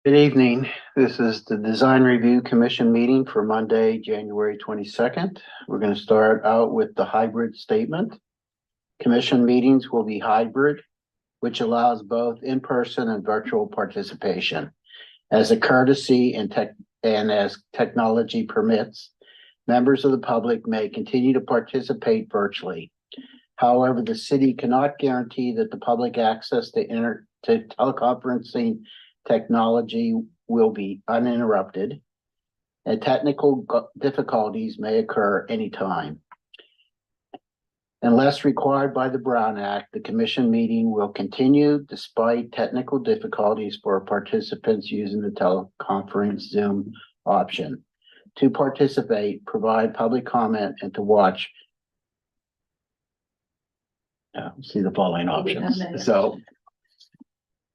Good evening. This is the Design Review Commission meeting for Monday, January 22nd. We're going to start out with the hybrid statement. Commission meetings will be hybrid, which allows both in-person and virtual participation. As a courtesy and as technology permits, members of the public may continue to participate virtually. However, the city cannot guarantee that the public access to teleconferencing technology will be uninterrupted, and technical difficulties may occur anytime. Unless required by the Brown Act, the commission meeting will continue despite technical difficulties for participants using the teleconference Zoom option. To participate, provide public comment, and to watch. See the following options. So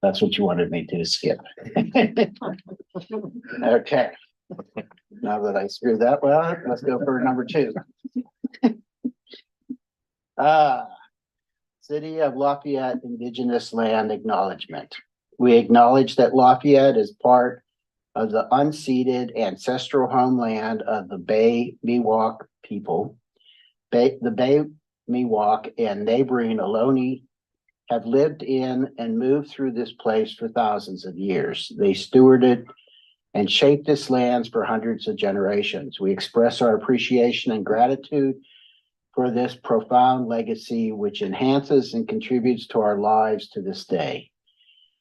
that's what you wanted me to skip. Okay. Now that I screwed that well, let's go for number 2. City of Lafayette Indigenous Land Acknowledgement. We acknowledge that Lafayette is part of the unceded ancestral homeland of the Bay Miwok people. The Bay Miwok and neighboring Ohlone have lived in and moved through this place for thousands of years. They stewarded and shaped this land for hundreds of generations. We express our appreciation and gratitude for this profound legacy, which enhances and contributes to our lives to this day.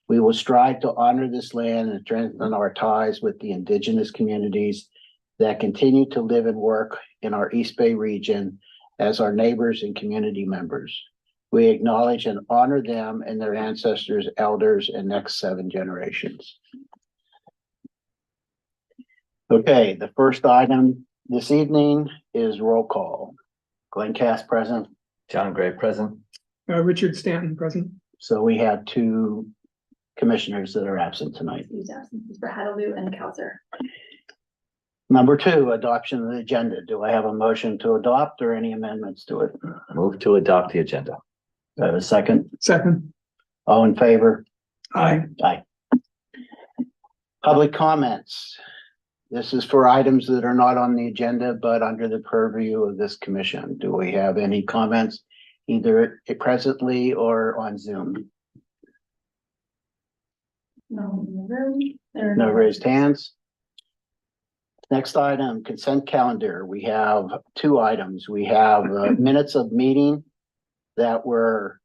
We will strive to honor this land and strengthen our ties with the indigenous communities that continue to live and work in our East Bay region as our neighbors and community members. We acknowledge and honor them and their ancestors, elders, and next 7 generations. Okay, the first item this evening is roll call. Glenn Cass present. John Gray present. Richard Stanton present. So we have 2 commissioners that are absent tonight. Who's absent? For Hadaloo and Kelsey. Number 2, adoption of the agenda. Do I have a motion to adopt or any amendments to it? Move to adopt the agenda. Do I have a second? Second. All in favor? Aye. Aye. Public comments. This is for items that are not on the agenda, but under the purview of this commission. Do we have any comments, either presently or on Zoom? No in the room. There are No raised hands. Next item, consent calendar. We have 2 items. We have minutes of meeting that were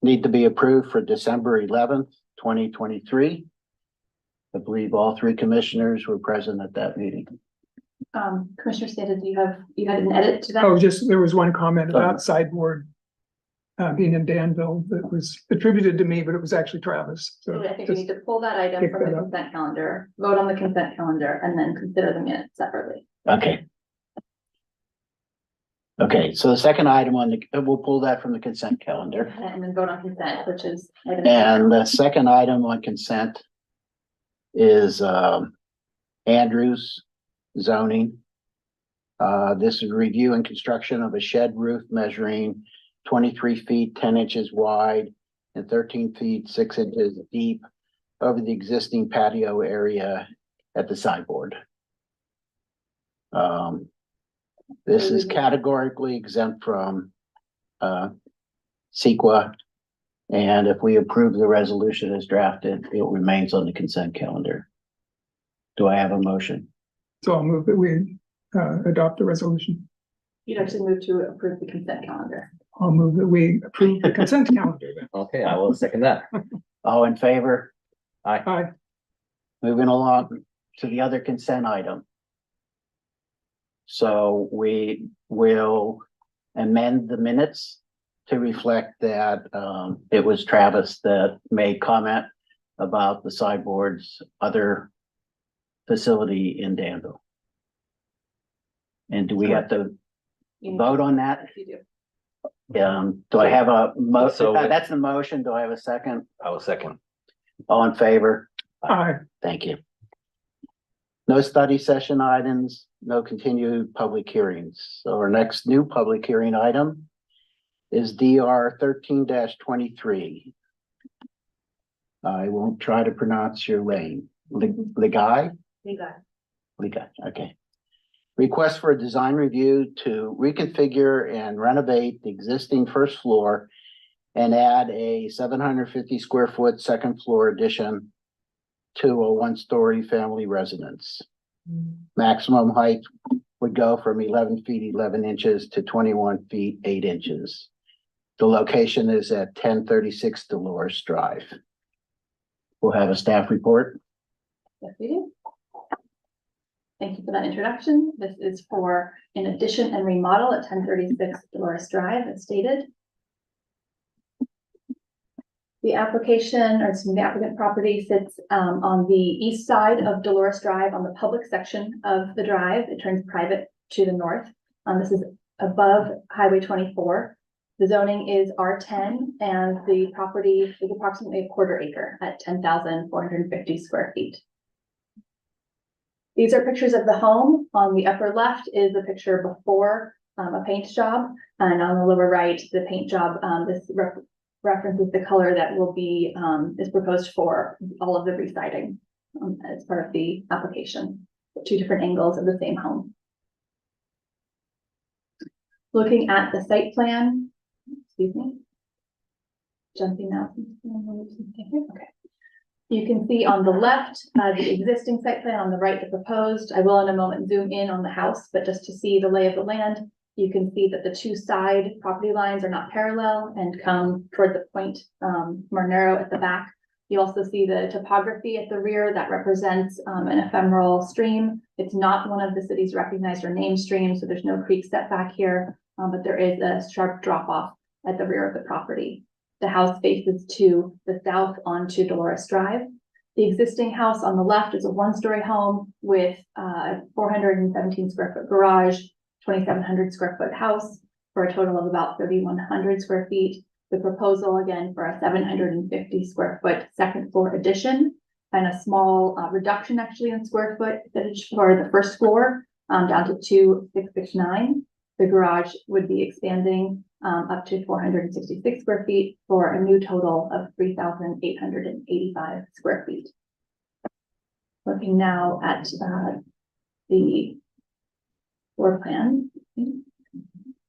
need to be approved for December 11th, 2023. I believe all 3 commissioners were present at that meeting. Commissioner stated you had an edit to that. Oh, just, there was one comment about sideboard being in Danville that was attributed to me, but it was actually Travis. So I think we need to pull that item from the consent calendar, vote on the consent calendar, and then consider the minutes separately. Okay. Okay, so the second item on the, we'll pull that from the consent calendar. And then vote on consent, which is. And the second item on consent is Andrews zoning. This is review and construction of a shed roof measuring 23 feet 10 inches wide and 13 feet 6 inches deep over the existing patio area at the sideboard. This is categorically exempt from CEQA, and if we approve the resolution as drafted, it remains on the consent calendar. Do I have a motion? So I'll move that we adopt the resolution. You'd actually move to approve the consent calendar. I'll move that we approve the consent calendar then. Okay, I will second that. All in favor? Aye. Moving along to the other consent item. So we will amend the minutes to reflect that it was Travis that made comment about the sideboard's other facility in Danville. And do we have to vote on that? You do. Do I have a motion? So- That's the motion. Do I have a second? I will second. All in favor? Aye. Thank you. No study session items, no continued public hearings. So our next new public hearing item is DR 13-23. I won't try to pronounce your name. Ligai? Ligai, okay. Request for a design review to reconfigure and renovate the existing first floor and add a 750 square foot second floor addition to a one-story family residence. Maximum height would go from 11 feet 11 inches to 21 feet 8 inches. The location is at 1036 Dolores Drive. We'll have a staff report. Yes, we do. Thank you for that introduction. This is for an addition and remodel at 1036 Dolores Drive, as stated. The application, or excuse me, the applicant property sits on the east side of Dolores Drive on the public section of the drive. It turns private to the north. This is above Highway 24. The zoning is R10 and the property is approximately a quarter acre at 10,450 square feet. These are pictures of the home. On the upper left is a picture before a paint job, and on the lower right, the paint job. This references the color that will be is proposed for all of the residing as part of the application. Two different angles of the same home. Looking at the site plan, excuse me, jumping out. Okay. You can see on the left, the existing site plan, on the right, the proposed. I will in a moment zoom in on the house, but just to see the lay of the land, you can see that the two side property lines are not parallel and come toward the point more narrow at the back. You also see the topography at the rear that represents an ephemeral stream. It's not one of the city's recognized or named streams, so there's no creek setback here, but there is a sharp drop off at the rear of the property. The house faces to the south onto Dolores Drive. The existing house on the left is a one-story home with 417 square foot garage, 2,700 square foot house for a total of about 3,100 square feet. The proposal again for a 750 square foot second floor addition and a small reduction actually in square foot for the first floor down to 2,669. The garage would be expanding up to 466 square feet for a new total of 3,885 square feet. Looking now at the floor plan.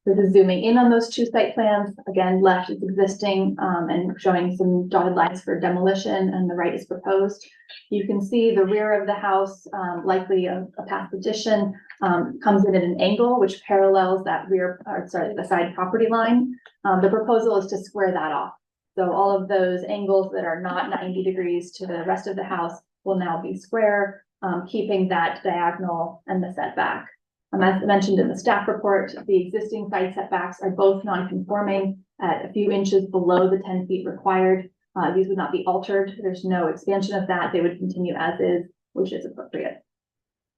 This is zooming in on those two site plans. Again, left is existing and showing some dotted lines for demolition, and the right is proposed. You can see the rear of the house, likely a past addition, comes in at an angle which parallels that the side property line. The proposal is to square that off. So all of those angles that are not 90 degrees to the rest of the house will now be square, keeping that diagonal and the setback. As mentioned in the staff report, the existing side setbacks are both non-conforming at a few inches below the 10 feet required. These would not be altered. There's no expansion of that. They would continue as is, which is appropriate.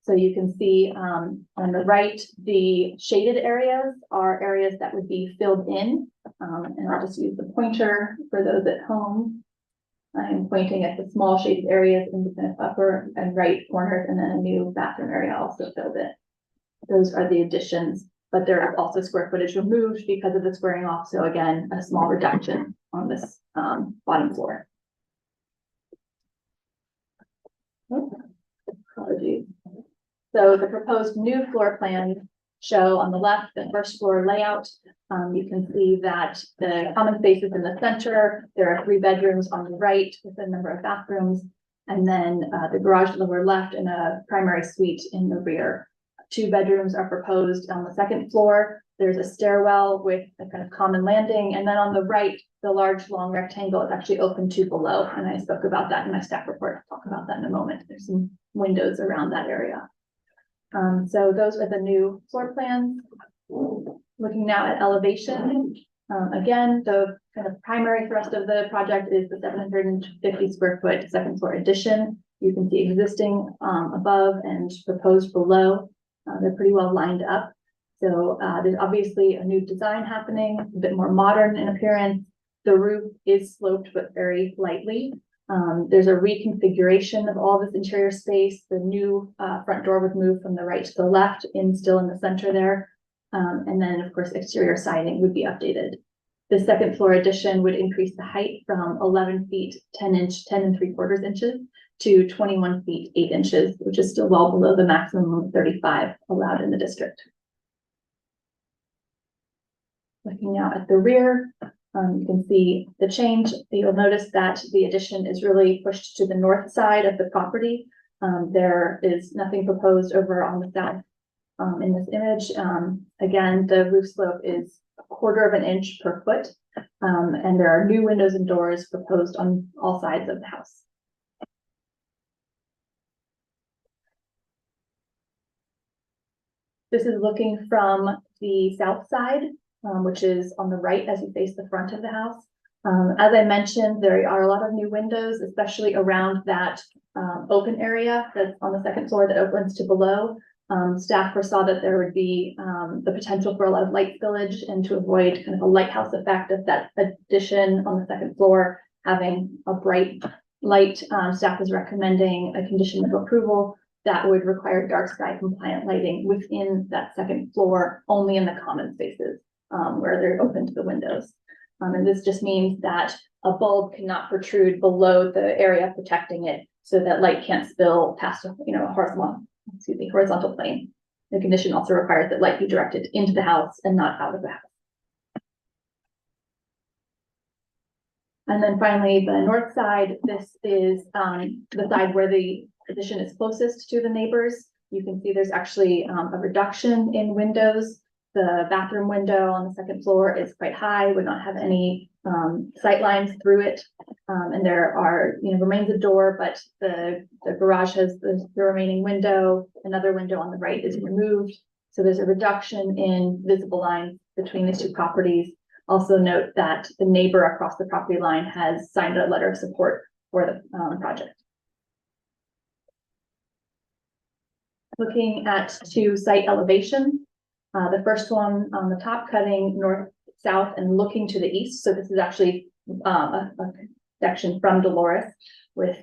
So you can see on the right, the shaded areas are areas that would be filled in. And I'll just use the pointer for those at home. I'm pointing at the small shaded areas in the upper and right corners, and then a new bathroom area also filled in. Those are the additions, but there is also square footage removed because of the squaring off. So again, a small reduction on this bottom floor. Apologies. So the proposed new floor plan show on the left, the first floor layout. You can see that the common space is in the center. There are 3 bedrooms on the right with a number of bathrooms, and then the garage lower left and a primary suite in the rear. 2 bedrooms are proposed on the second floor. There's a stairwell with a kind of common landing. And then on the right, the large long rectangle is actually open to below. And I spoke about that in my staff report. I'll talk about that in a moment. There's some windows around that area. So those are the new floor plans. Looking now at elevation. Again, the kind of primary thrust of the project is the 750 square foot second floor addition. You can see existing above and proposed below. They're pretty well lined up. So there's obviously a new design happening, a bit more modern in appearance. The roof is sloped, but very lightly. There's a reconfiguration of all this interior space. The new front door would move from the right to the left, still in the center there. And then of course, exterior siding would be updated. The second floor addition would increase the height from 11 feet, 10 3/4 inches to 21 feet, 8 inches, which is still well below the maximum of 35 allowed in the district. Looking now at the rear, you can see the change. You'll notice that the addition is really pushed to the north side of the property. There is nothing proposed over on the south in this image. Again, the roof slope is 1/4 of an inch per foot, and there are new windows and doors proposed on all sides of the house. This is looking from the south side, which is on the right as you face the front of the house. As I mentioned, there are a lot of new windows, especially around that open area that's on the second floor that opens to below. Staff foresaw that there would be the potential for a lot of light spillage, and to avoid kind of a lighthouse effect of that addition on the second floor having a bright light, staff is recommending a condition of approval that would require dark sky compliant lighting within that second floor, only in the common spaces where they're open to the windows. And this just means that a bulb cannot protrude below the area protecting it, so that light can't spill past a horizontal plane. The condition also requires that light be directed into the house and not out of the house. And then finally, the north side, this is the side where the addition is closest to the neighbors. You can see there's actually a reduction in windows. The bathroom window on the second floor is quite high, would not have any sight lines through it. And there are, remains a door, but the garage has the remaining window. Another window on the right is removed. So there's a reduction in visible lines between these two properties. Also note that the neighbor across the property line has signed a letter of support for the project. Looking at two site elevations. The first one on the top, cutting north-south and looking to the east. So this is actually a section from Dolores, with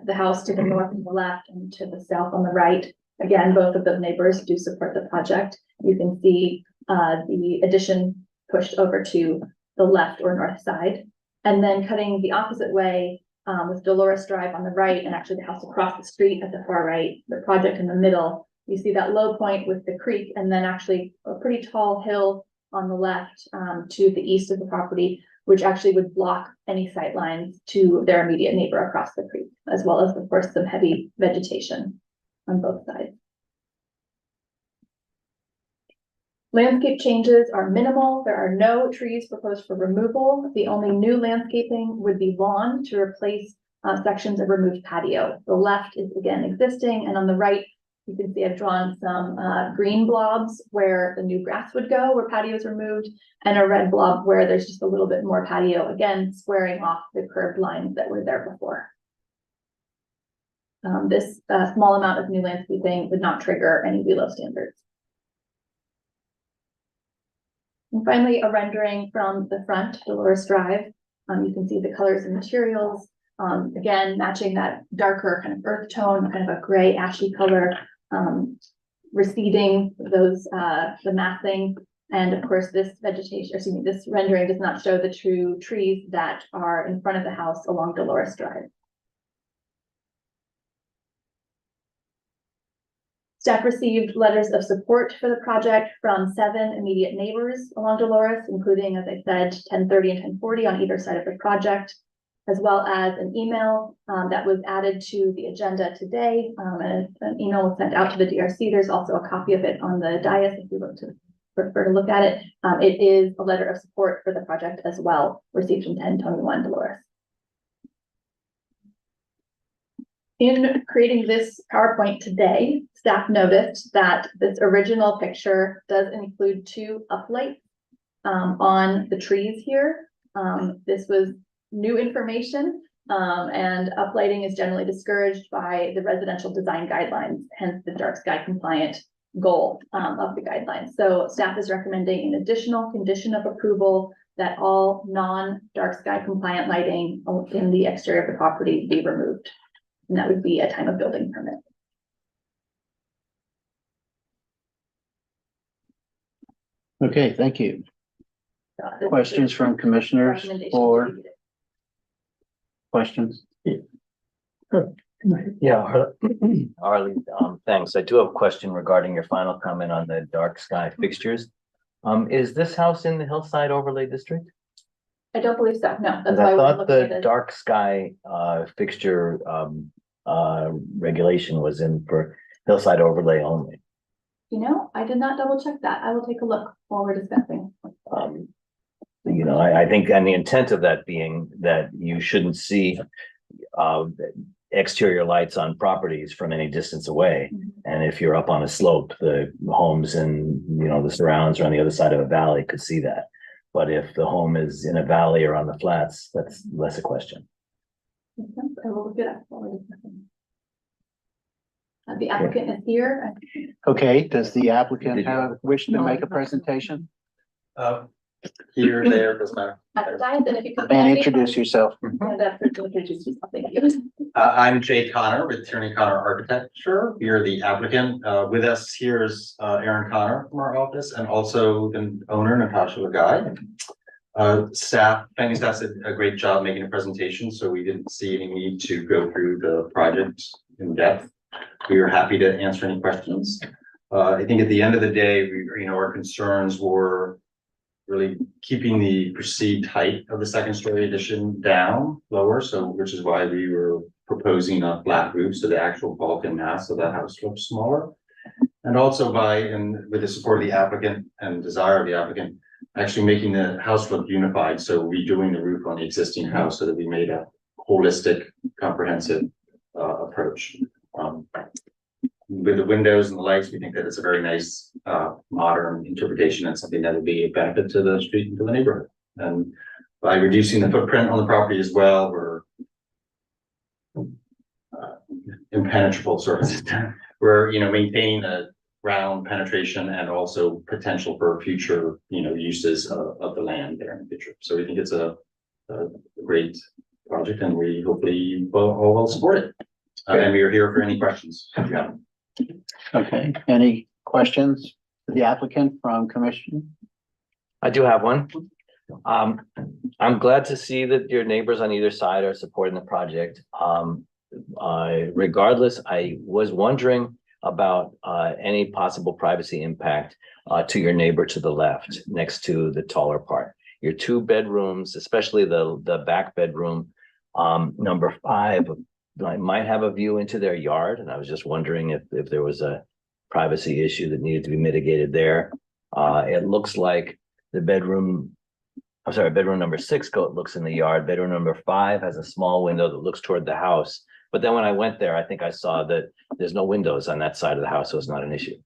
the house to the north and the left, and to the south on the right. Again, both of the neighbors do support the project. You can see the addition pushed over to the left or north side. And then cutting the opposite way with Dolores Drive on the right, and actually the house across the street at the far right, the project in the middle. You see that low point with the creek, and then actually a pretty tall hill on the left to the east of the property, which actually would block any sight lines to their immediate neighbor across the creek, as well as, of course, some heavy vegetation on both sides. Landscape changes are minimal. There are no trees proposed for removal. The only new landscaping would be lawn to replace sections of removed patio. The left is again existing, and on the right, you can see I've drawn some green blobs where the new grass would go, where patio is removed, and a red blob where there's just a little bit more patio, again, squaring off the curved lines that were there before. This small amount of new landscaping would not trigger any WELO standards. And finally, a rendering from the front, Dolores Drive. You can see the colors and materials, again, matching that darker kind of earth tone, kind of a gray ashy color. Receding those the massing, and of course this this rendering does not show the true trees that are in front of the house along Dolores Drive. Staff received letters of support for the project from 7 immediate neighbors along Dolores, including, as I said, 1030 and 1040 on either side of the project, as well as an email that was added to the agenda today. And an email was sent out to the DRC. There's also a copy of it on the dais if you prefer to look at it. It is a letter of support for the project as well, received from 1021 Dolores. In creating this PowerPoint today, staff noticed that this original picture does include 2 uplights on the trees here. This was new information, and uplighting is generally discouraged by the residential design guidelines, hence the dark sky compliant goal of the guidelines. So staff is recommending an additional condition of approval that all non-dark sky compliant lighting in the exterior of the property be removed. And that would be a time of building permit. Okay, thank you. Questions from commissioners Recommendation or to questions? Yeah, Arlie, thanks. I do have a question regarding your final comment on the dark sky fixtures. Is this house in the Hillside Overlay District? I don't believe so, no, that's And why I we're thought looking at the it. dark sky fixture regulation was in for Hillside Overlay only. You know, I did not double check that. I will take a look while we're discussing. You know, I think, and the intent of that being that you shouldn't see exterior lights on properties from any distance away. And if you're up on a slope, the homes and, you know, the surrounds or on the other side of a valley could see that. But if the home is in a valley or on the flats, that's less a question. Makes sense. I will look it up while we're discussing. The applicant is here. Okay, does the applicant Did you- have wish to make a presentation Here, there, doesn't matter. Guys, and if you could. and introduce yourself? And that's for introduce yourself. Thank you. I'm Jay Connor with Tierney Connor Architecture. We are the applicant. With us here is Aaron Connor from our office and also the owner, Natasha Lagai. Staff, planning staff did a great job making a presentation, so we didn't see any need to go through the project in depth. We are happy to answer any questions. I think at the end of the day, our concerns were really keeping the perceived height of the second story addition down lower, so which is why we were proposing a flat roof, so the actual bulk and mass of the house looks smaller. And also with the support of the applicant and desire of the applicant, actually making the house look unified, so redoing the roof on the existing house so that we made a holistic, comprehensive approach. With the windows and the lights, we think that it's a very nice, modern interpretation and something that would be a benefit to the street and to the neighborhood. And by reducing the footprint on the property as well, we're impenetrable surfaces. We're, maintaining a ground penetration and also potential for future, uses of the land there in the future. So we think it's a great project and we hopefully all will support it. And we are here for any questions. If you have them. Okay, any questions for the applicant from commission? I do have one. I'm glad to see that your neighbors on either side are supporting the project. Regardless, I was wondering about any possible privacy impact to your neighbor to the left, next to the taller part. Your two bedrooms, especially the back bedroom, number 5, might have a view into their yard, and I was just wondering if there was a privacy issue that needed to be mitigated there. It looks like the bedroom number 6 looks in the yard. Bedroom number 5 has a small window that looks toward the house. But then when I went there, I think I saw that there's no windows on that side of the house, so it's not an issue.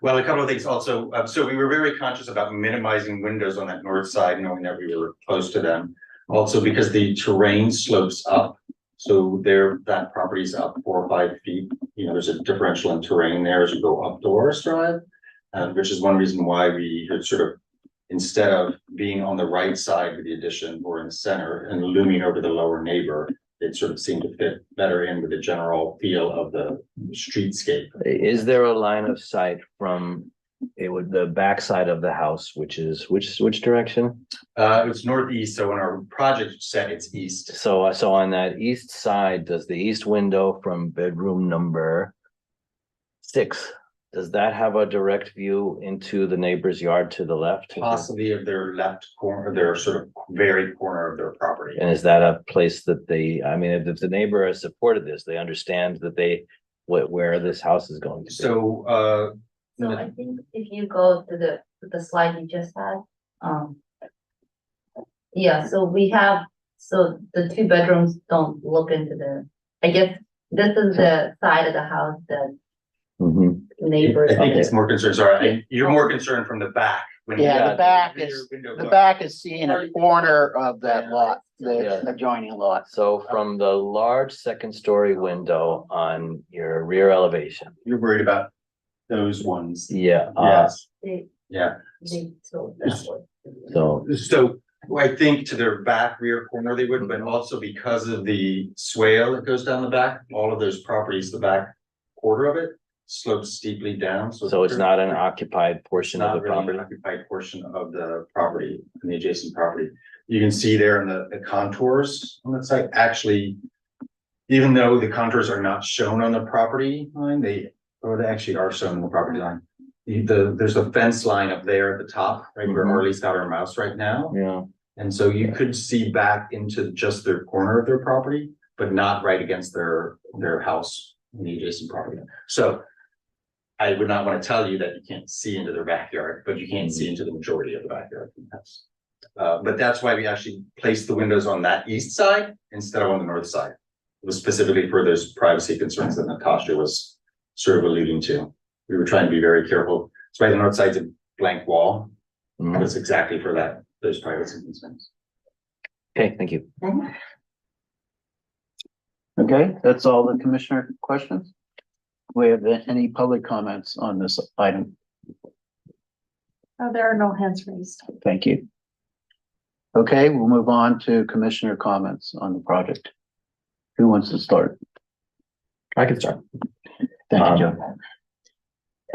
Well, a couple of things also. So we were very conscious about minimizing windows on that north side, knowing that we were close to them. Also because the terrain slopes up. So that property is up 4 or 5 feet. There's a differential in terrain there as you go up Dolores Drive, which is one reason why we had sort of, instead of being on the right side of the addition or in the center and looming over the lower neighbor, it sort of seemed to fit better in with the general feel of the streetscape. Is there a line of sight from the back side of the house, which direction? It's northeast, so in our project set, it's east. So on that east side, does the east window from bedroom number 6, does that have a direct view into the neighbor's yard to the left? Possibly of their left corner, their sort of very corner of their property. And is that a place that if the neighbor has supported this, they understand that where this house is going to be? So, So I think if you go to the slide you just had, yeah, so the 2 bedrooms don't look into I guess this is the side of the house that Mhm. neighbors. I think it's more concerned, sorry, you're more concerned from the back. when you- Yeah, the back rear is, window the look. back is seeing a corner of that lot, Yeah. the adjoining lot. So from the large second-story window on your rear elevation, You're worried about those ones. yeah, Yes, They yeah. tilt that way. so I think to their back rear corner they would, but also because of the swale that goes down the back, all of those properties, the back quarter of it slopes steeply down, so. So it's not an occupied portion of Not the really an property? occupied portion of the property, in the adjacent property. You can see there in the contours on that site, actually, even though the contours are not shown on the property line, they actually are shown on the property line. There's a fence line up there at the top, right where Mhm. Arlie's got her mouse right now. Yeah, And so you could see back into just their corner of their property, but not right against their house in the adjacent property. So I would not want to tell you that you can't see into their backyard, but you can't see into the majority of the backyard from the house. But that's why we actually placed the windows on that east side instead of on the north side. It was specifically for those privacy concerns that Natasha was sort of alluding to. We were trying to be very careful. That's why the north side's a blank wall. Mhm. That's exactly for that, those privacy concerns. Okay, thank you. Okay, that's all the commissioner questions? We have any public comments on this item? There are no hands raised. Thank you. Okay, we'll move on to commissioner comments on the project. Who wants to start? I can start. Thank you, Joe.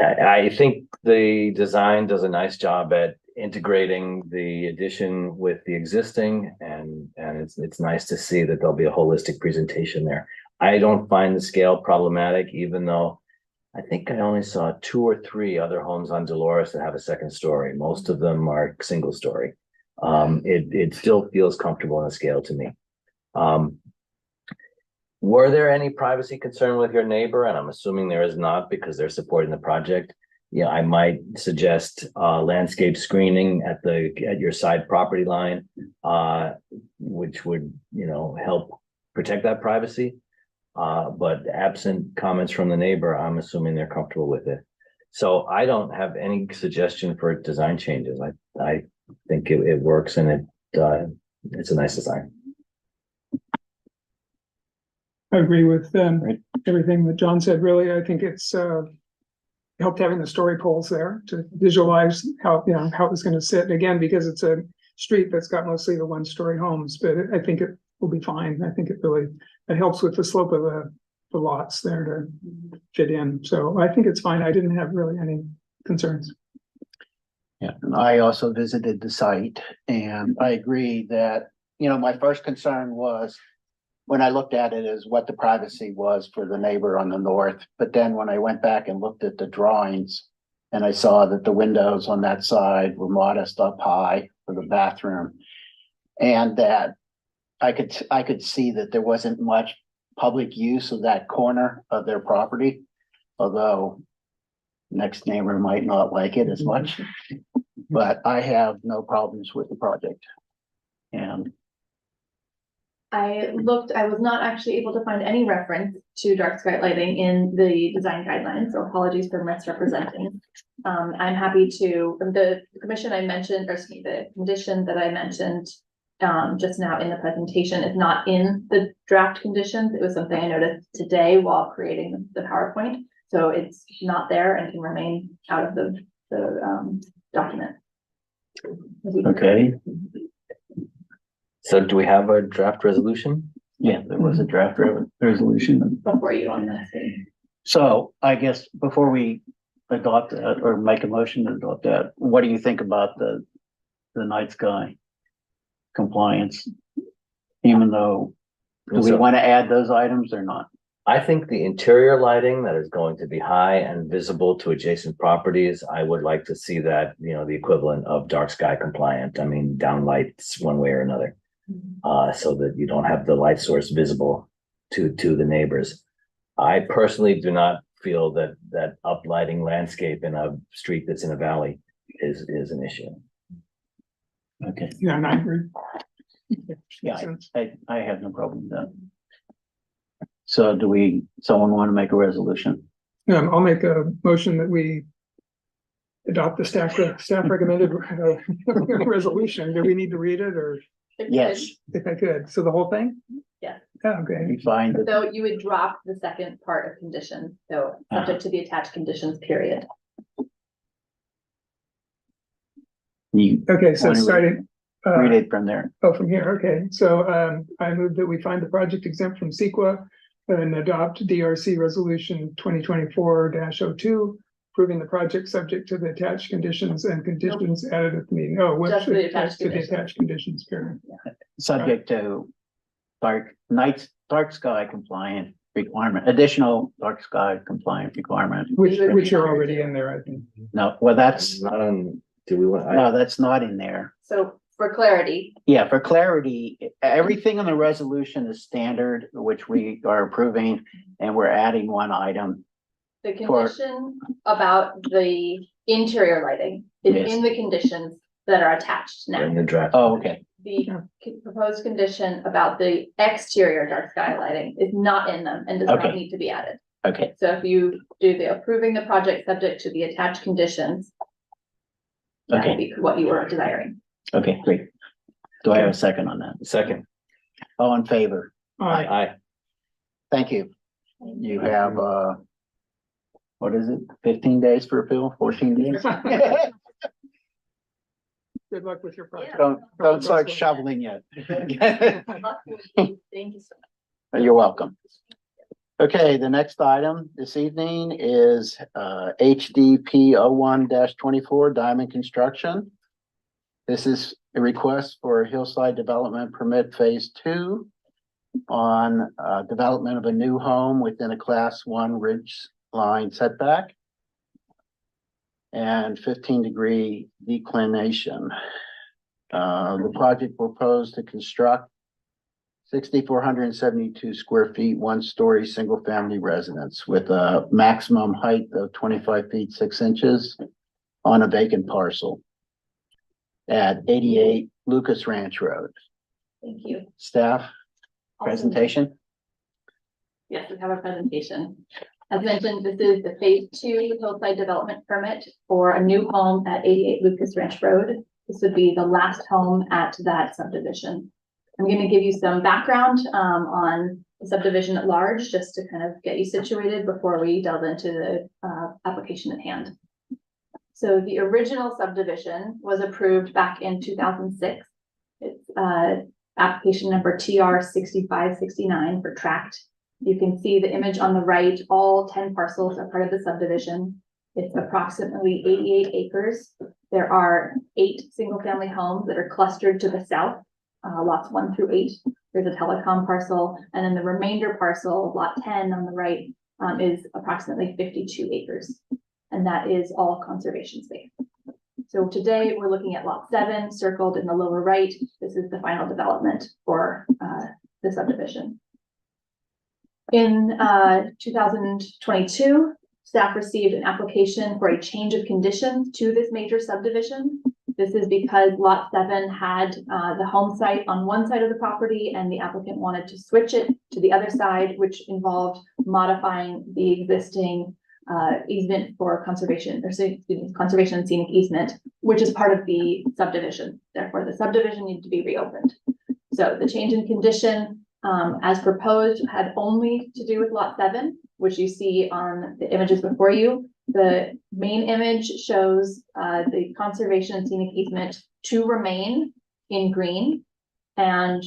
I think the design does a nice job at integrating the addition with the existing, and it's nice to see that there'll be a holistic presentation there. I don't find the scale problematic, even though I think I only saw 2 or 3 other homes on Dolores that have a second story. Most of them are single story. It still feels comfortable in the scale to me. Were there any privacy concern with your neighbor? And I'm assuming there is not, because they're supporting the project. Yeah, I might suggest landscape screening at your side property line, which would, help protect that privacy. But absent comments from the neighbor, I'm assuming they're comfortable with it. So I don't have any suggestion for design changes. I think it works, and it's a nice design. I agree with Right. everything that John said. Really, I think it's helped having the story poles there to visualize how it was going to sit. And again, because it's a street that's got mostly the 1-story homes, but I think it will be fine. I think it helps with the slope of the lots there to fit in. So I think it's fine. I didn't have really any concerns. Yeah, and I also visited the site, and I agree that, my first concern was when I looked at it is what the privacy was for the neighbor on the north. But then when I went back and looked at the drawings and I saw that the windows on that side were modest up high for the bathroom, and that I could see that there wasn't much public use of that corner of their property, although next neighbor might not like it as much. But I have no problems with the project. And I was not actually able to find any reference to dark sky lighting in the design guidelines, so apologies for misrepresenting. I'm happy to, the commission I mentioned, or excuse me, the condition that I mentioned just now in the presentation is not in the draft conditions. It was something I noticed today while creating the PowerPoint. So it's not there and can remain out of the document. okay, So do we have a draft resolution? yeah, there was a draft resolution. Before you on this. So I guess before we adopt that or make a motion to adopt that, what do you think about the night sky compliance? Even though, do we So- want to add those items or not? I think the interior lighting that is going to be high and visible to adjacent properties, I would like to see that, the equivalent of dark sky compliant. I mean, downlights one way or another. So that you don't have the light source visible to the neighbors. I personally do not feel that uplighting landscape in a street that's in a valley is an issue. Okay, Yeah, and I agree. yeah, I have no problem with that. So someone want to make a resolution? I'll make a motion that we adopt the staff recommended resolution. Do we need to read it, or Yes, if I could? So the whole thing? Yeah. Okay. we find that, So you would drop the second part of conditions, so subject to the attached conditions, period. you Okay, so Why don't we starting. read it from there. Oh, from here, okay. So I move that we find the project exempt from CEQA and adopt DRC resolution 2024-02, approving the project subject to the attached conditions and conditions added at the meeting. Oh, what Just the should, attached just to the conditions. attached conditions, period. Subject to dark sky compliant requirement, additional dark sky compliant requirement. Which are already in there, I think. No, well, that's, Not on, do we want? no, that's not in there. So for clarity, Yeah, for clarity, everything in the resolution is standard, which we are approving, and we're adding one item. the For- condition about the interior lighting is Yes. in the conditions that are attached In now. the draft. Oh, okay, The proposed condition about the exterior dark sky lighting is not in them and does not Okay. need to be added. okay, So if you do the approving the project subject to the attached conditions, that Okay. would be what you were desiring. okay, great. Do I have a second on that? Second, All in favor? aye. Thank you. You have, what is it, 15 days for appeal, 14 days? Good luck with your project. Don't start shoveling yet. Thank you so much. You're welcome. Okay, the next item this evening is HDP 01-24 Diamond Construction. This is a request for Hillside Development Permit Phase 2 on development of a new home within a Class 1 ridge line setback and 15-degree declination. The project proposed to construct 6,472 square feet, one-story, single-family residence with a maximum height of 25 feet, 6 inches on a vacant parcel at 88 Lucas Ranch Road. Thank you. Staff Also- presentation? Yes, we have a presentation. As mentioned, this is the phase 2 hillside development permit for a new home at 88 Lucas Ranch Road. This would be the last home at that subdivision. I'm going to give you some background on the subdivision at large, just to kind of get you situated before we delve into the application at hand. So the original subdivision was approved back in 2006. It's application number TR 6569 for tract. You can see the image on the right, all 10 parcels are part of the subdivision. It's approximately 88 acres. There are 8 single-family homes that are clustered to the south, lots 1 through 8. There's a telecom parcel, and then the remainder parcel, lot 10 on the right, is approximately 52 acres. And that is all conservation space. So today we're looking at lot 7 circled in the lower right. This is the final development for the subdivision. In 2022, staff received an application for a change of conditions to this major subdivision. This is because lot 7 had the home site on one side of the property and the applicant wanted to switch it to the other side, which involved modifying the existing easement for conservation, or excuse me, conservation and scenic easement, which is part of the subdivision. Therefore, the subdivision needed to be reopened. So the change in condition as proposed had only to do with lot 7, which you see on the images before you. The main image shows the conservation and scenic easement to remain in green. And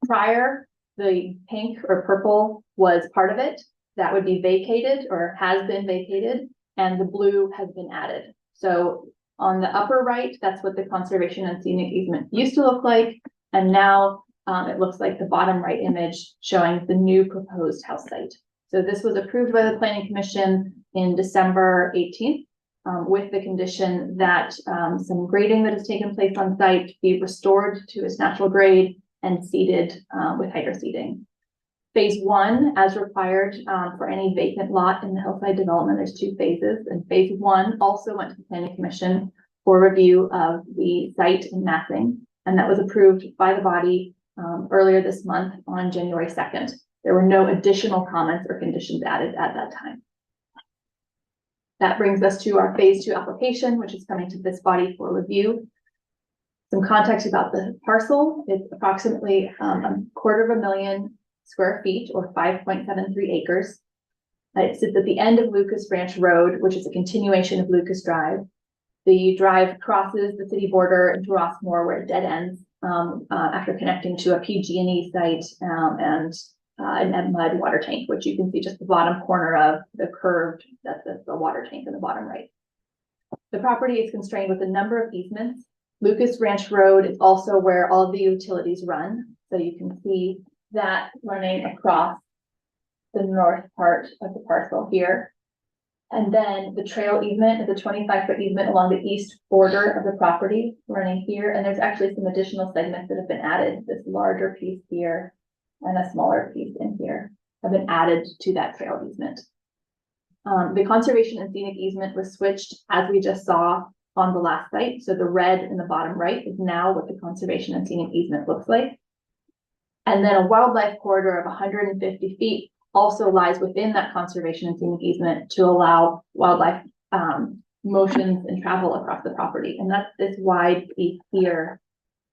prior, the pink or purple was part of it. That would be vacated or has been vacated, and the blue has been added. So on the upper right, that's what the conservation and scenic easement used to look like. And now it looks like the bottom right image showing the new proposed house site. So this was approved by the Planning Commission in December 18th, with the condition that some grading that has taken place on site be restored to its natural grade and seeded with hydro seeding. Phase 1, as required for any vacant lot in the hillside development, there's 2 phases, and phase 1 also went to the Planning Commission for review of the site and mapping, and that was approved by the body earlier this month on January 2nd. There were no additional comments or conditions added at that time. That brings us to our phase 2 application, which is coming to this body for review. Some context about the parcel. It's approximately 250,000 square feet or 5.73 acres. It sits at the end of Lucas Ranch Road, which is a continuation of Lucas Drive. The drive crosses the city border into Rossmore, where it dead ends after connecting to a PG&E site and and mud water tank, which you can see just the bottom corner of the curved, that's the water tank in the bottom right. The property is constrained with a number of easements. Lucas Ranch Road is also where all of the utilities run. So you can see that running across the north part of the parcel here. And then the trail easement is a 25-foot easement along the east border of the property running here. And there's actually some additional segments that have been added. This larger piece here and a smaller piece in here have been added to that trail easement. The conservation and scenic easement was switched as we just saw on the last site. So the red in the bottom right is now what the conservation and scenic easement looks like. And then a wildlife corridor of 150 feet also lies within that conservation and scenic easement to allow wildlife motions and travel across the property. And that's this wide piece here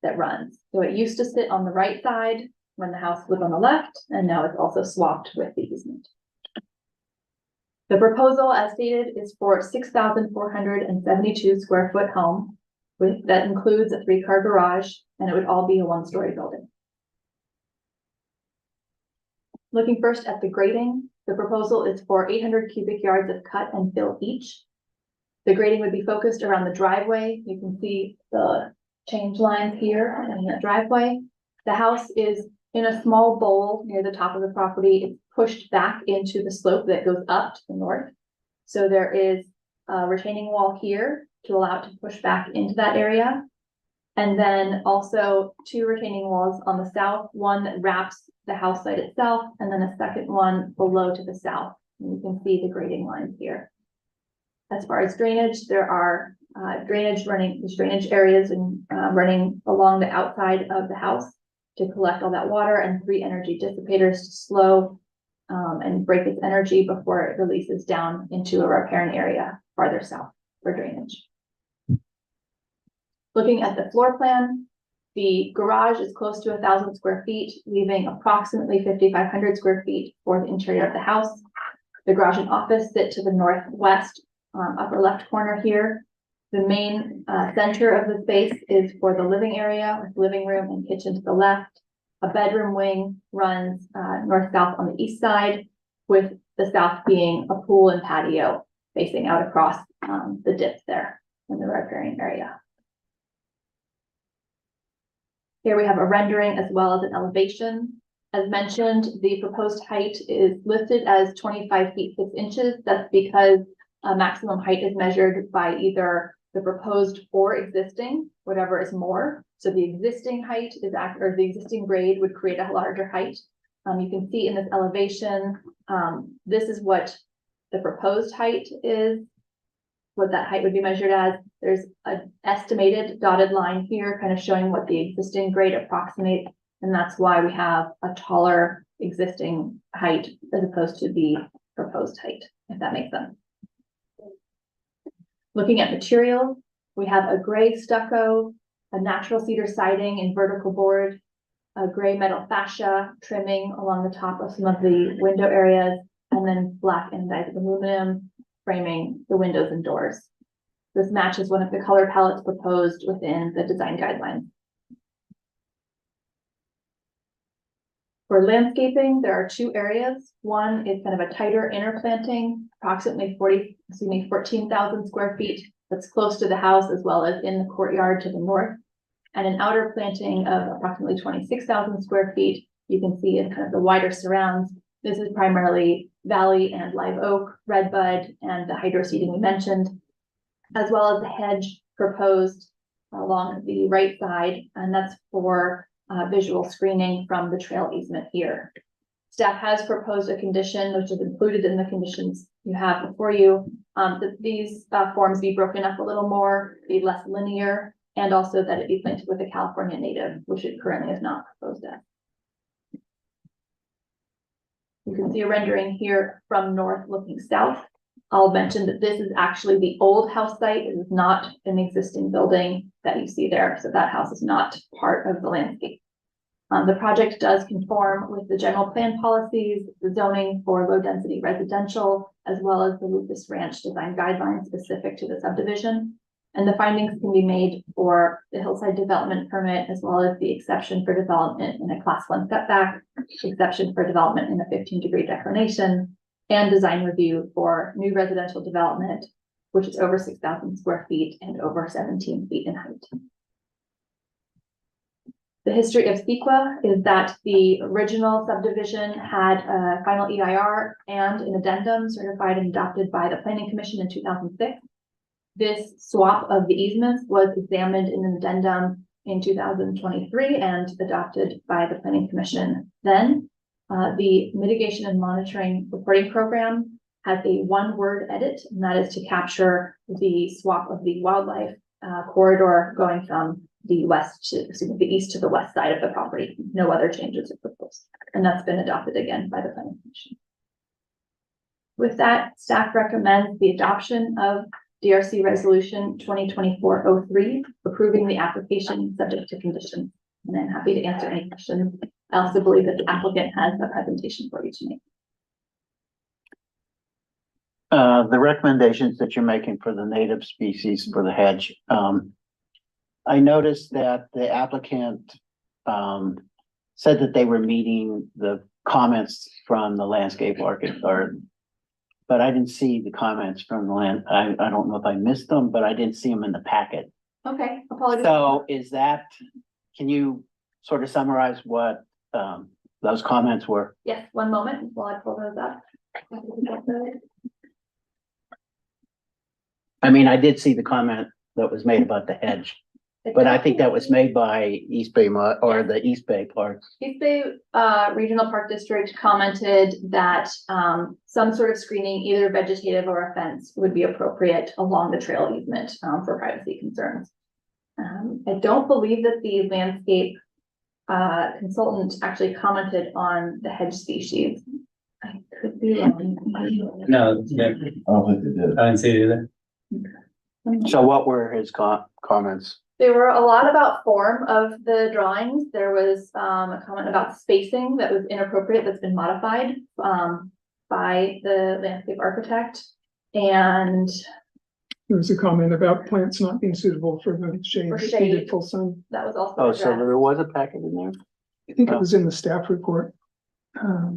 that runs. So it used to sit on the right side when the house was on the left, and now it's also swapped with the easement. The proposal, as stated, is for 6,472 square foot home that includes a 3-car garage, and it would all be a 1-story building. Looking first at the grading, the proposal is for 800 cubic yards of cut and fill each. The grading would be focused around the driveway. You can see the change lines here in the driveway. The house is in a small bowl near the top of the property. It's pushed back into the slope that goes up to the north. So there is a retaining wall here to allow it to push back into that area. And then also 2 retaining walls on the south, one that wraps the house site itself, and then a second one below to the south. And you can see the grading lines here. As far as drainage, there are drainage areas and running along the outside of the house to collect all that water, and 3 energy dissipators to slow and break its energy before it releases down into a riparian area farther south for drainage. Looking at the floor plan, the garage is close to 1,000 square feet, leaving approximately 5,500 square feet for the interior of the house. The garage and office sit to the northwest upper left corner here. The main center of the space is for the living area with living room and kitchen to the left. A bedroom wing runs north-south on the east side, with the south being a pool and patio facing out across the dip there in the riparian area. Here we have a rendering as well as an elevation. As mentioned, the proposed height is listed as 25 feet 6 inches. That's because maximum height is measured by either the proposed or existing, whatever is more. So the existing height is or the existing grade would create a larger height. You can see in this elevation, this is what the proposed height is, what that height would be measured as. There's an estimated dotted line here kind of showing what the existing grade approximates. And that's why we have a taller existing height as opposed to the proposed height, if that makes sense. Looking at materials, we have a gray stucco, a natural cedar siding and vertical board, a gray metal fascia trimming along the top of some of the window areas, and then black anodized aluminum framing the windows and doors. This matches one of the color palettes proposed within the design guidelines. For landscaping, there are 2 areas. One is kind of a tighter inner planting, approximately 14,000 square feet. That's close to the house as well as in the courtyard to the north. And an outer planting of approximately 26,000 square feet. You can see in kind of the wider surrounds. This is primarily valley and live oak, redbud, and the hydro seeding we mentioned, as well as the hedge proposed along the right side. And that's for visual screening from the trail easement here. Staff has proposed a condition, which is included in the conditions you have before you, that these forms be broken up a little more, be less linear, and also that it be planted with a California native, which it currently is not proposed as. You can see a rendering here from north looking south. I'll mention that this is actually the old house site. It is not an existing building that you see there. So that house is not part of the landscape. The project does conform with the general plan policies, the zoning for low density residential, as well as the Lucas Ranch design guidelines specific to the subdivision. And the findings can be made for the hillside development permit, as well as the exception for development in a class 1 setback, exception for development in a 15-degree declination, and design review for new residential development, which is over 6,000 square feet and over 17 feet in height. The history of CEQA is that the original subdivision had a final EIR and an addendum certified and adopted by the Planning Commission in 2006. This swap of the easements was examined in an addendum in 2023 and adopted by the Planning Commission then. The mitigation and monitoring reporting program has a one-word edit, and that is to capture the swap of the wildlife corridor going from the east to the west side of the property. No other changes are proposed, and that's been adopted again by the Planning Commission. With that, staff recommends the adoption of DRC Resolution 2024-03, approving the application subject to conditions. And I'm happy to answer any questions. I also believe that the applicant has a presentation for you tonight. The recommendations that you're making for the native species for the hedge, I noticed that the applicant said that they were meeting the comments from the landscape architect, but I didn't see the comments from the land. I don't know if I missed them, but I didn't see them in the packet. Okay, apologies. So can you sort of summarize what those comments were? Yes, one moment while I pull those up. I mean, I did see the comment that was made about the hedge, but I think that was made by East Bay or the East Bay Park. East Bay Regional Park District commented that some sort of screening, either vegetative or a fence, would be appropriate along the trail easement for privacy concerns. I don't believe that the landscape consultant actually commented on the hedge species. I could be wrong. No, yeah, I don't think they did. I didn't see it either. So what were his comments? There were a lot about form of the drawings. There was a comment about spacing that was inappropriate, that's been modified by the landscape architect. And There was a comment about plants not being suitable for the shade, For that shade. needed full sun. that was also Oh, so addressed. there was a packet in there? I think it was in the staff report.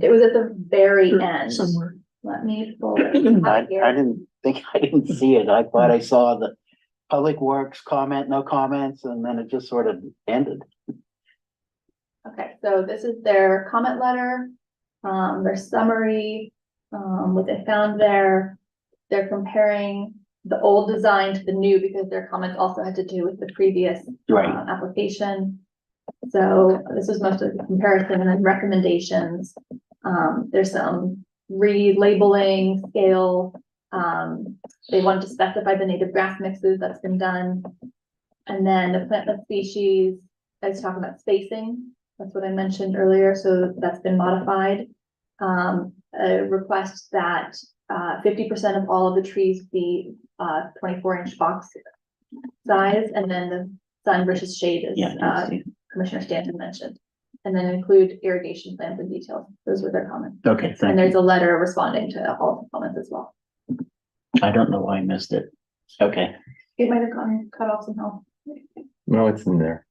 It was at the very or end. Somewhere. Let me pull it I up here. I didn't see it. I thought I saw the Public Works comment, no comments, and then it just sort of ended. Okay, so this is their comment letter, their summary, what they found there. They're comparing the old design to the new because their comments also had to do with the previous Right. application. So this is most of the comparison and then recommendations. There's some relabeling, scale. They wanted to specify the native grass mixes, that's been done. And then the plantless species, I was talking about spacing. That's what I mentioned earlier, so that's been modified. A request that 50% of all of the trees be 24-inch box size, and then the sun versus shade is Yeah, I see. Commissioner Stanton mentioned. And then include irrigation plans and details. Those were their comments. Okay, And thank there's you. a letter responding to all of the comments as well. I don't know why I missed it. Okay. It might have gotten cut off somehow. No, it's in there.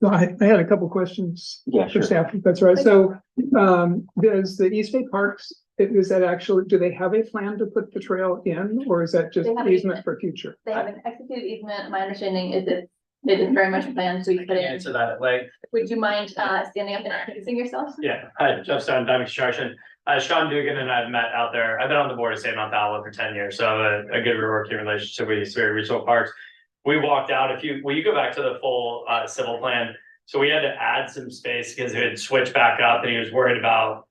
So I had a couple questions Yeah, for sure. staff, if that's right. So, does the East Bay Parks, is that actually, do they have a plan to put the trail in, or is that just They have an easement easement. for future? They have an executed easement. My understanding is that it is very much planned to be put in. Answer that, like, Would you mind standing up and introducing yourself? yeah, hi, Jeff Stone, Diamond Construction. Sean Dugan and I've met out there. I've been on the board of Save Mount Alva for 10 years, so a good working relationship with East Bay Regional Parks. We walked out, will you go back to the full civil plan? So we had to add some space because it had switched back up and he was worried about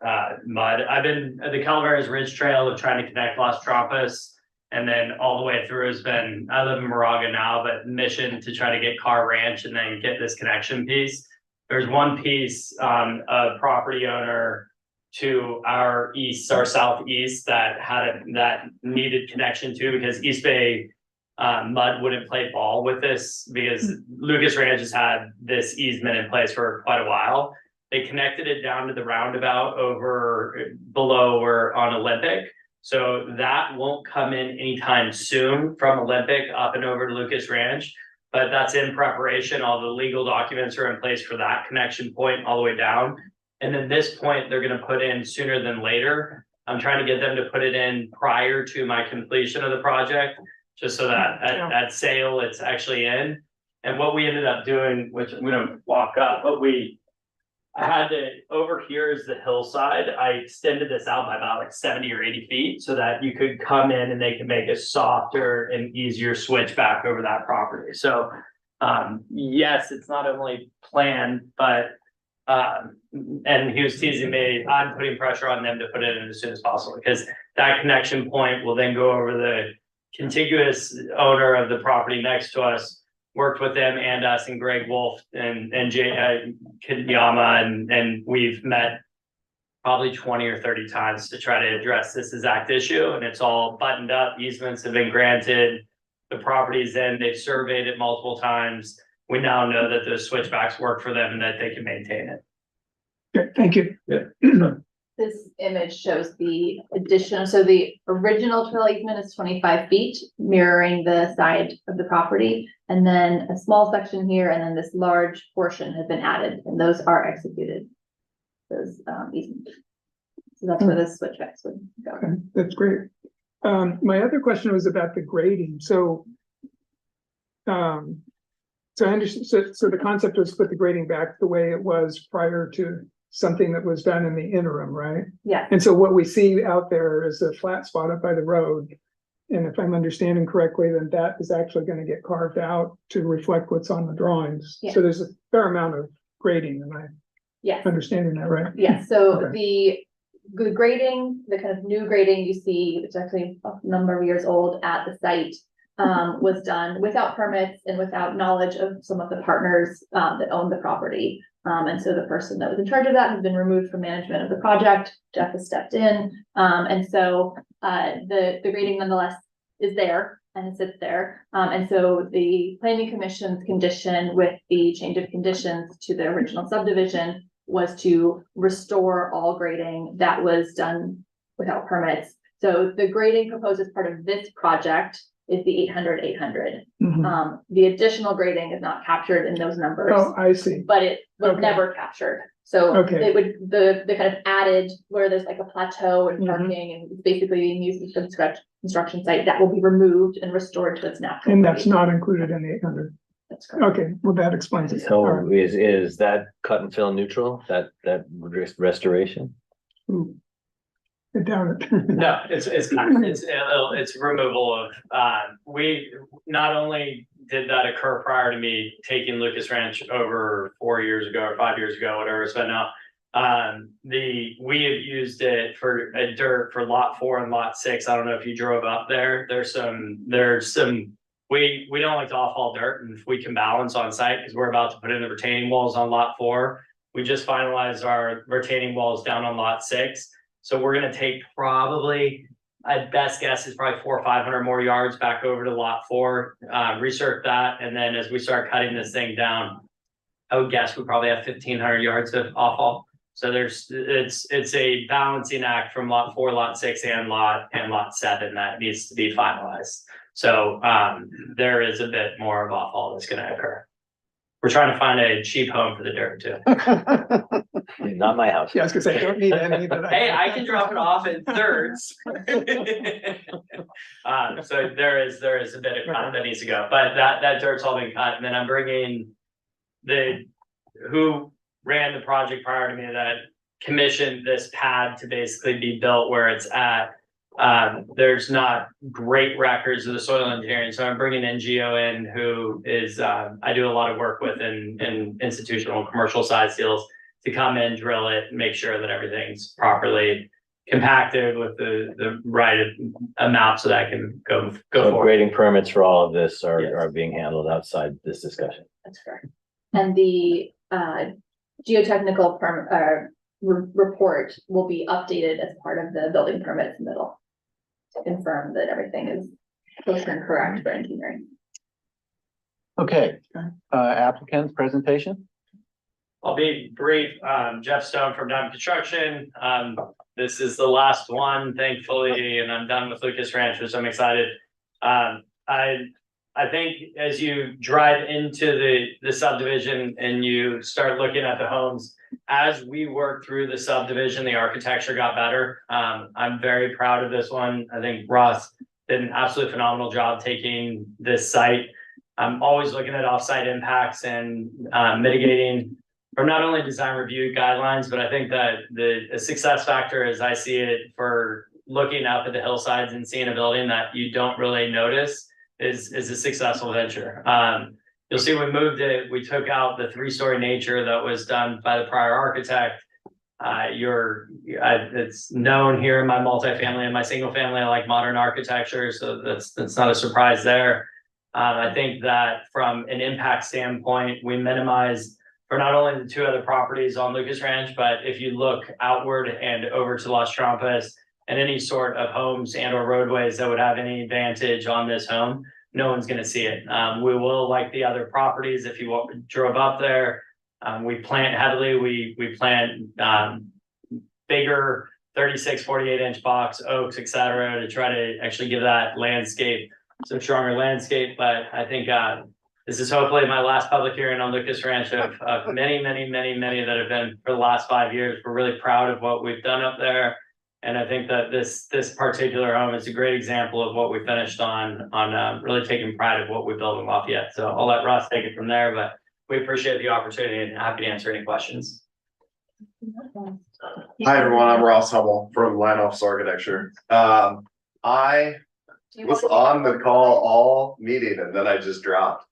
mud. I've been, the Calaveras Ridge Trail of trying to connect Las Trampas. And then all the way through has been, I live in Moraga now, but mission to try to get Car Ranch and then get this connection piece. There's one piece, a property owner to our east or southeast that that needed connection to, because East Bay mud wouldn't play ball with this because Lucas Ranch has had this easement in place for quite a while. They connected it down to the roundabout over below or on Olympic. So that won't come in anytime soon from Olympic up and over to Lucas Ranch. But that's in preparation. All the legal documents are in place for that connection point all the way down. And then this point, they're gonna put in sooner than later. I'm trying to get them to put it in prior to my completion of the project, just so that at sale, it's actually in. And what we ended up doing, which I'm gonna walk up, but I had to, over here is the hillside. I extended this out by about like 70 or 80 feet so that you could come in and they can make a softer and easier switch back over that property. So, yes, it's not only planned, but, and he was teasing me, I'm putting pressure on them to put it in as soon as possible because that connection point will then go over the contiguous owner of the property next to us. Worked with them and us and Greg Wolf and Jay Kiyama and we've met probably 20 or 30 times to try to address this exact issue, and it's all buttoned up. Easements have been granted, the property's in, they've surveyed it multiple times. We now know that those switchbacks work for them and that they can maintain it. Okay, thank you. This image shows the addition, so the original trail easement is 25 feet, mirroring the side of the property. And then a small section here, and then this large portion has been added, and those are executed. Those easements. So that's where the switchbacks would go. Okay, that's great. My other question was about the grading, so. So I understand, so the concept was put the grading back the way it was prior to something that was done in the interim, right? Yeah, And so what we see out there is a flat spot up by the road. And if I'm understanding correctly, then that is actually gonna get carved out to reflect what's on the drawings. Yeah. So there's a fair amount of grading, am I yes, understanding that right? yes. So Okay. the grading, the kind of new grading you see, it's actually a number of years old at the site. Was done without permits and without knowledge of some of the partners that own the property. And so the person that was in charge of that has been removed from management of the project. Jeff has stepped in. And so the grading nonetheless is there and it sits there. And so the planning commission's condition with the change of conditions to the original subdivision was to restore all grading that was done without permits. So the grading proposed as part of this project is the 800. Mhm. The additional grading is not captured in those numbers. Oh, I see. But it was Okay. never captured. So Okay. it would, the kind of added where there's like a plateau and Mhm. parking and it's basically being used as a construction site, that will be removed and restored to its natural. And that's grade. not included in the 800. That's correct. Okay, well, that explains it. All So right. is that cut and fill neutral, that restoration? Ooh. I doubt it. No, it's removal of, we not only did that occur prior to me taking Lucas Ranch over 4 years ago or 5 years ago, whatever it's been now. We have used it for a dirt for lot 4 and lot 6. I don't know if you drove up there. There's some, we don't like to off-haul dirt and if we can balance on site, because we're about to put in the retaining walls on lot 4. We just finalized our retaining walls down on lot 6. So we're gonna take probably, at best guess is probably 400 or 500 more yards back over to lot 4, research that, and then as we start cutting this thing down, I would guess we probably have 1,500 yards of off-haul. So it's a balancing act from lot 4, lot 6, and lot 7 that needs to be finalized. So there is a bit more of off-haul that's gonna occur. We're trying to find a cheap home for the dirt too. Not my house. Yeah, I was gonna say, I don't need any that Hey, I can drop it off in thirds. So there is a bit of cut that needs to go, but that dirt's all been cut, and then I'm bringing who ran the project prior to me that commissioned this pad to basically be built where it's at. There's not great records of the soil engineering, so I'm bringing NGO in who is, I do a lot of work with in institutional commercial size deals to come in, drill it, and make sure that everything's properly compacted with the right amount so that I can go So forward. grading permits for all of this Yes. are being handled outside this discussion. That's correct. And the geotechnical report will be updated as part of the building permit submittal to confirm that everything is kosher and correct for engineering. Okay, applicant's presentation? I'll be brief. Jeff Stone from Diamond Construction. this is the last one, thankfully, and I'm done with Lucas Ranch, which I'm excited. I think as you drive into the subdivision and you start looking at the homes, as we work through the subdivision, the architecture got better. I'm very proud of this one. I think Ross did an absolutely phenomenal job taking this site. I'm always looking at offsite impacts and mitigating from not only design review guidelines, but I think that the success factor, as I see it, for looking up at the hillsides and seeing a building that you don't really notice is a successful venture. You'll see we moved it, we took out the 3-story nature that was done by the prior architect. It's known here in my multifamily and my single family, I like modern architecture, so that's not a surprise there. I think that from an impact standpoint, we minimize for not only the 2 other properties on Lucas Ranch, but if you look outward and over to Las Trampas and any sort of homes and or roadways that would have any advantage on this home, no one's going to see it. We will, like the other properties, if you drove up there, we plant heavily. We plant bigger 36, 48-inch box oaks, etc., to try to actually give that landscape some stronger landscape. But I think this is hopefully my last public hearing on Lucas Ranch of many that have been for the last 5 years. We're really proud of what we've done up there. And I think that this particular home is a great example of what we finished on really taking pride of what we built in Lafayette. So I'll let Ross take it from there, but we appreciate the opportunity and happy to answer any questions. Hi, everyone. I'm Ross Hummel from Line Office Architecture. I was on the call all meeting and then I just dropped.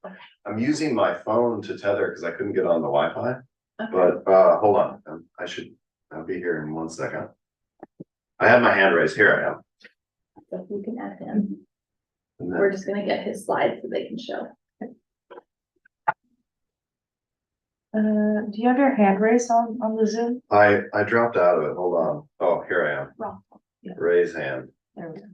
I'm using my phone to tether because I couldn't get on the Wi-Fi. But hold on, I'll be here in 1 second. I have my hand raised. Here I am. So you can add him. And then- We're just gonna get his slides so they can show. Do you have your hand raised on the Zoom? I dropped out of it. Hold on. Oh, here I am. Wrong. Yeah. Raise hand. There we go.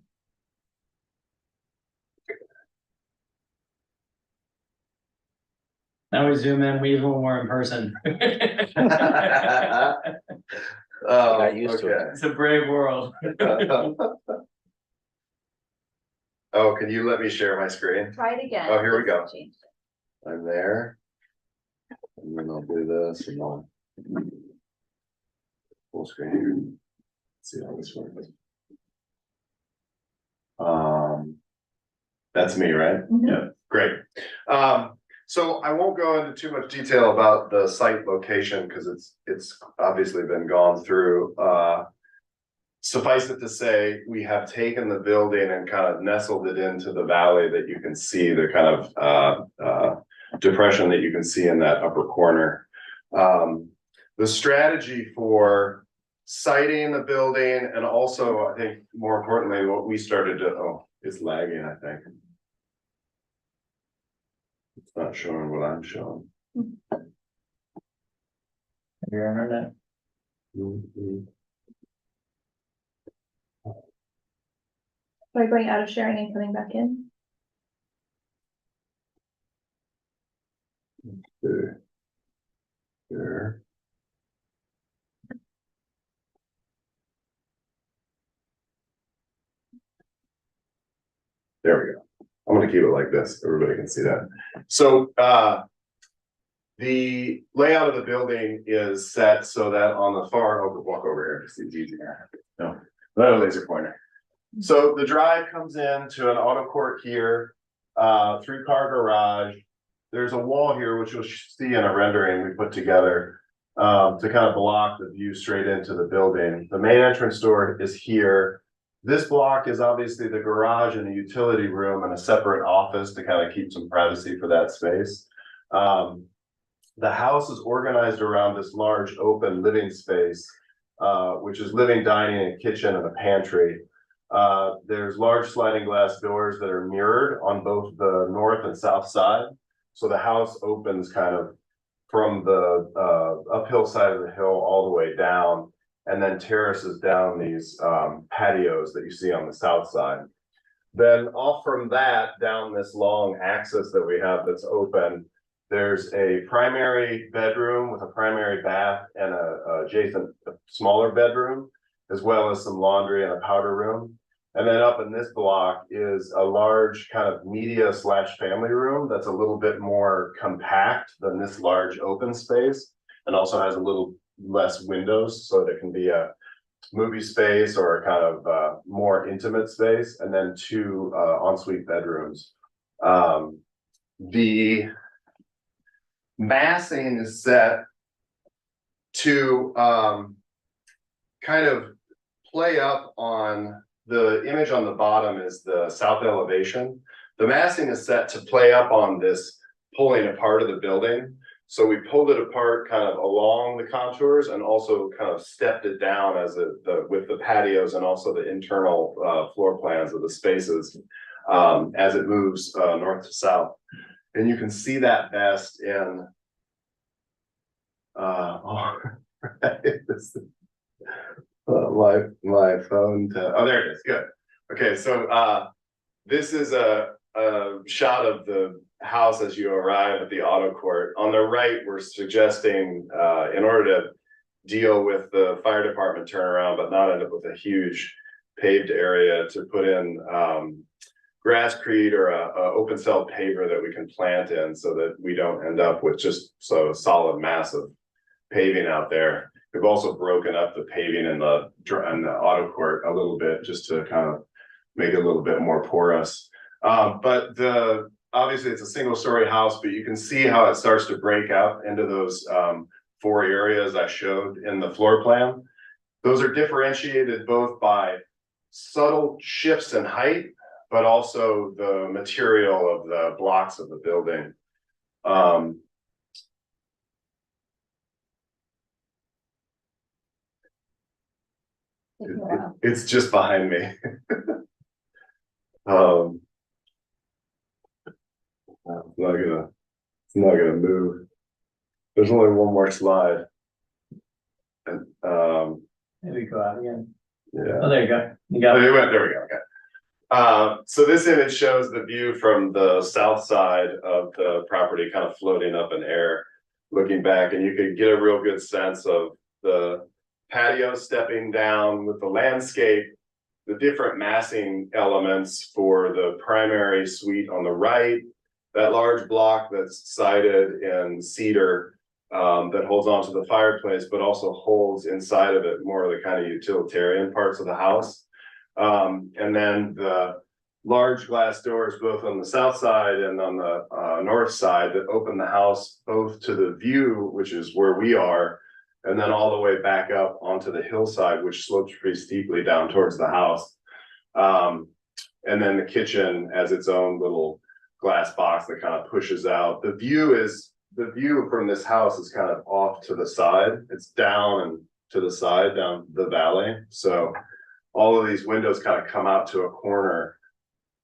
Now we zoom in, we even more in person. Oh, Got used to it. okay. It's a brave world. Oh, can you let me share my screen? Try it again. Oh, here we go. Change it. I'm there. And then I'll do this and I'll full screen here. Let's see how this works. That's me, right? Mhm. Yeah, great. So I won't go into too much detail about the site location because it's obviously been gone through. Suffice it to say, we have taken the building and kind of nestled it into the valley that you can see, the kind of depression that you can see in that upper corner. The strategy for siting the building and also, I think more importantly, what we started to, oh, it's lagging, I think. It's not showing what I'm showing. Your internet. Mhm. Are you going out of sharing and coming back in? There. There. There we go. I'm gonna keep it like this. Everybody can see that. So the layout of the building is set so that on the far, I'll walk over here, it's easier. No, no laser pointer. So the drive comes in to an auto court here, 3-car garage. There's a wall here, which you'll see in a rendering we put together to kind of block the view straight into the building. The main entrance door is here. This block is obviously the garage and a utility room and a separate office to kind of keep some privacy for that space. The house is organized around this large open living space, which is living, dining, and kitchen and a pantry. There's large sliding glass doors that are mirrored on both the north and south side. So the house opens kind of from the uphill side of the hill all the way down, and then terraces down these patios that you see on the south side. Then off from that, down this long axis that we have that's open, there's a primary bedroom with a primary bath and a adjacent smaller bedroom. as well as some laundry and a powder room. And then up in this block is a large kind of media / family room that's a little bit more compact than this large open space, and also has a little less windows, so there can be a movie space or a kind of more intimate space, and then 2 ensuite bedrooms. The massing is set to kind of play up on the image on the bottom is the south elevation. The massing is set to play up on this pulling apart of the building. So we pulled it apart kind of along the contours and also kind of stepped it down as with the patios and also the internal floor plans of the spaces as it moves north to south. And you can see that best in my phone. Oh, there it is. Good. Okay, so this is a shot of the house as you arrive at the auto court. On the right, we're suggesting in order to deal with the fire department turnaround, but not end up with a huge paved area, to put in grasscrete or a open cell paver that we can plant in, so that we don't end up with just so solid mass of paving out there. We've also broken up the paving in the auto court a little bit, just to kind of make it a little bit more porous. But obviously it's a single story house, but you can see how it starts to break out into those 4 areas I showed in the floor plan. Those are differentiated both by subtle shifts in height, but also the material of the blocks of the building. It's just behind me. It's not gonna move. There's only one more slide. And Maybe go out again. yeah. Oh, there you go. You got it. There we go. Okay. So this image shows the view from the south side of the property, kind of floating up in air, looking back, and you could get a real good sense of the patio stepping down with the landscape, the different massing elements for the primary suite on the right, that large block that's sided in cedar that holds onto the fireplace, but also holds inside of it more of the kind of utilitarian parts of the house. And then the large glass doors, both on the south side and on the north side, that open the house both to the view, which is where we are, and then all the way back up onto the hillside, which slopes pretty steeply down towards the house. And then the kitchen as its own little glass box that kind of pushes out. The view from this house is kind of off to the side. It's down and to the side, down the valley. So all of these windows kind of come out to a corner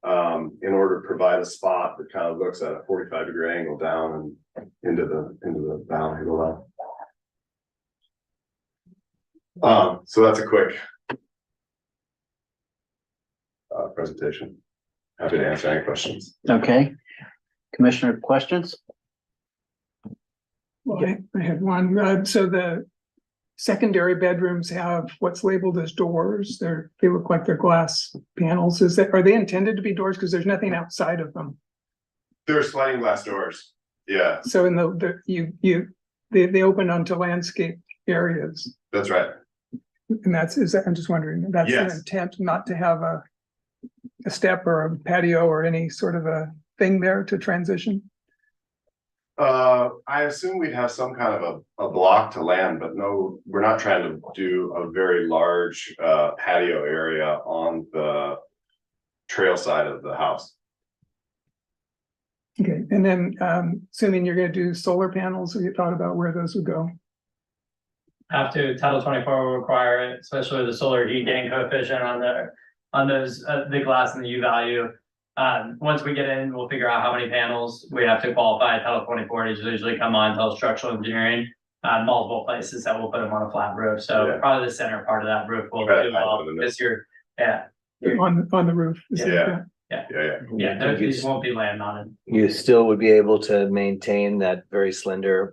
in order to provide a spot that kind of looks at a 45-degree angle down and into the valley below. So that's a quick presentation. Happy to answer any questions. Okay. Commissioner, questions? Well, I had one. So the secondary bedrooms have what's labeled as doors. They look like they're glass panels. Are they intended to be doors? Because there's nothing outside of them. They're sliding glass doors. Yeah, So in they open onto landscape areas. that's right. And I'm just wondering, that's Yes. an intent not to have a step or a patio or any sort of a thing there to transition? I assume we'd have some kind of a block to land, but no, we're not trying to do a very large patio area on the trail side of the house. Okay, and then assuming you're gonna do solar panels, have you thought about where those would go? Have to, Title 24 will require it, especially the solar heat gain coefficient on those, the glass and the U value. Once we get in, we'll figure out how many panels we have to qualify. Title 24 is usually come on, tell structural engineering, multiple places that we'll put them on a flat roof. So Yeah. probably the center part of that roof will Right, do well this year. Yeah, On the roof? Is that- Yeah. Yeah. Yeah. these won't be land mounted. You still would be able to maintain that very slender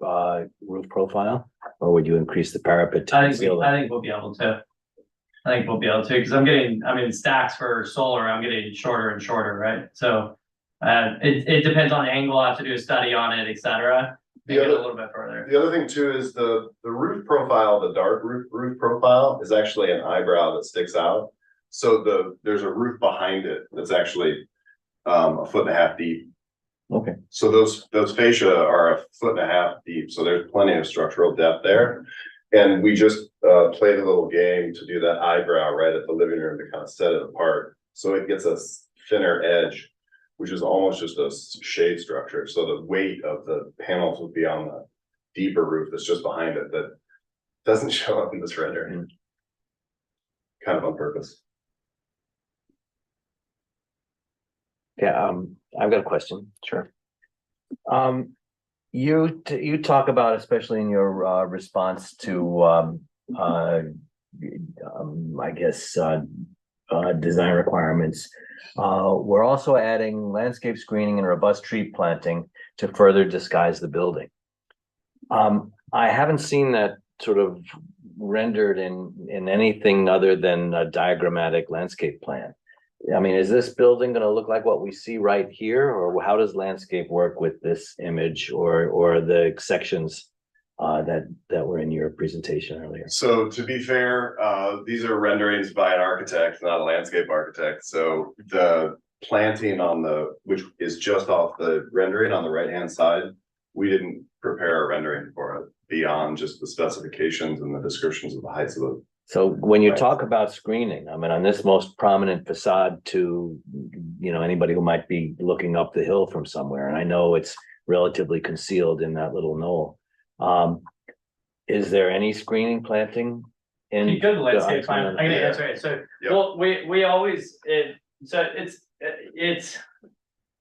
roof profile, or would you increase the parapet? to I conceal think that? we'll be able to. I think we'll be able to, because stacks for solar, I'm getting shorter and shorter, right? So it depends on the angle. I have to do a study on it, et cetera. Make it a little bit further. The other thing too is the roof profile, the dark roof profile is actually an eyebrow that sticks out. So there's a roof behind it that's actually 1.5 feet deep. Okay. So those fascia are 1.5 feet deep, so there's plenty of structural depth there. And we just played a little game to do that eyebrow right at the living room to kind of set it apart. So it gets a thinner edge, which is almost just a shade structure. So the weight of the panels would be on the deeper roof that's just behind it that doesn't show up in this rendering. Kind of on purpose. Yeah, I've got a question. Sure. You talk about, especially in your response to I guess design requirements. We're also adding landscape screening and robust tree planting to further disguise the building. I haven't seen that sort of rendered in anything other than a diagrammatic landscape plan. I mean, is this building going to look like what we see right here, or how does landscape work with this image or the sections that were in your presentation earlier? So to be fair, these are renderings by an architect, not a landscape architect. So the planting which is just off the rendering on the right-hand side, we didn't prepare a rendering for it beyond just the specifications and the descriptions of the heights of the. So when you Right. talk about screening, I mean, on this most prominent facade to, anybody who might be looking up the hill from somewhere, and I know it's relatively concealed in that little knoll. Is there any screening planting? If you go to the landscape plan, I'm gonna Yeah. answer it. So, Yep. well, we always,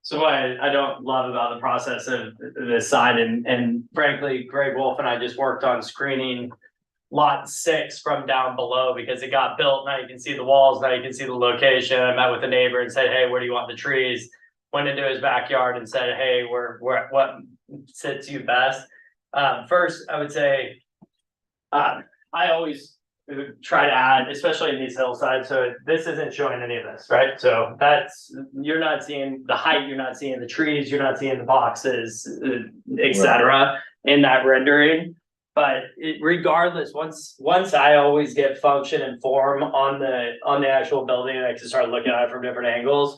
so what I don't love about the process of this side, and frankly, Greg Wolf and I just worked on screening lot 6 from down below because it got built. Now you can see the walls, now you can see the location. I met with a neighbor and said, hey, where do you want the trees? Went into his backyard and said, hey, what sits you best? First, I would say, I always try to add, especially in these hillsides. So this isn't showing any of this, right? So you're not seeing the height, you're not seeing the trees, you're not seeing the boxes, etc. in that rendering. But regardless, once I always get function and form on the actual building, and I can start looking at it from different angles.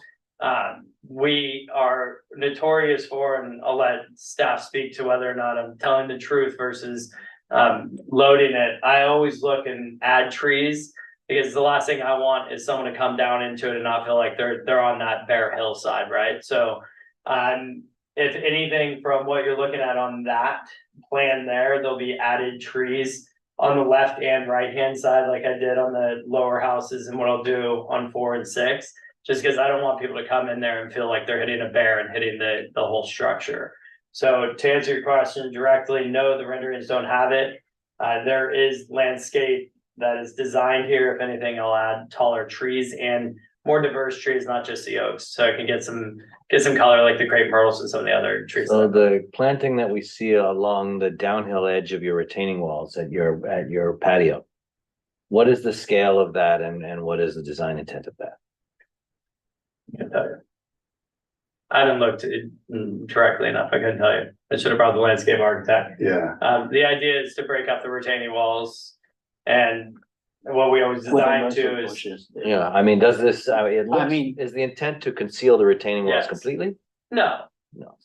We are notorious for, and I'll let staff speak to whether or not I'm telling the truth versus loading it. I always look and add trees because the last thing I want is someone to come down into it and not feel like they're on that bare hillside, right? So, if anything from what you're looking at on that plan there, there'll be added trees on the left and right hand side, like I did on the lower houses, and what I'll do on 4 and 6, just because I don't want people to come in there and feel like they're hitting a bear and hitting the whole structure. So to answer your question directly, no, the renderings don't have it. There is landscape that is designed here. If anything, I'll add taller trees and more diverse trees, not just the oaks, so I can get some color like the crepe myrtles and some of the other trees. So the planting that we see along the downhill edge of your retaining walls at your patio, what is the scale of that, and what is the design intent of that? I can tell you. I haven't looked directly enough. I couldn't tell you. I should have brought the landscape architect. Yeah. The idea is to break up the retaining walls, and what we always design to is Yeah, I mean, does this, is the intent to conceal the retaining walls Yes. completely? no.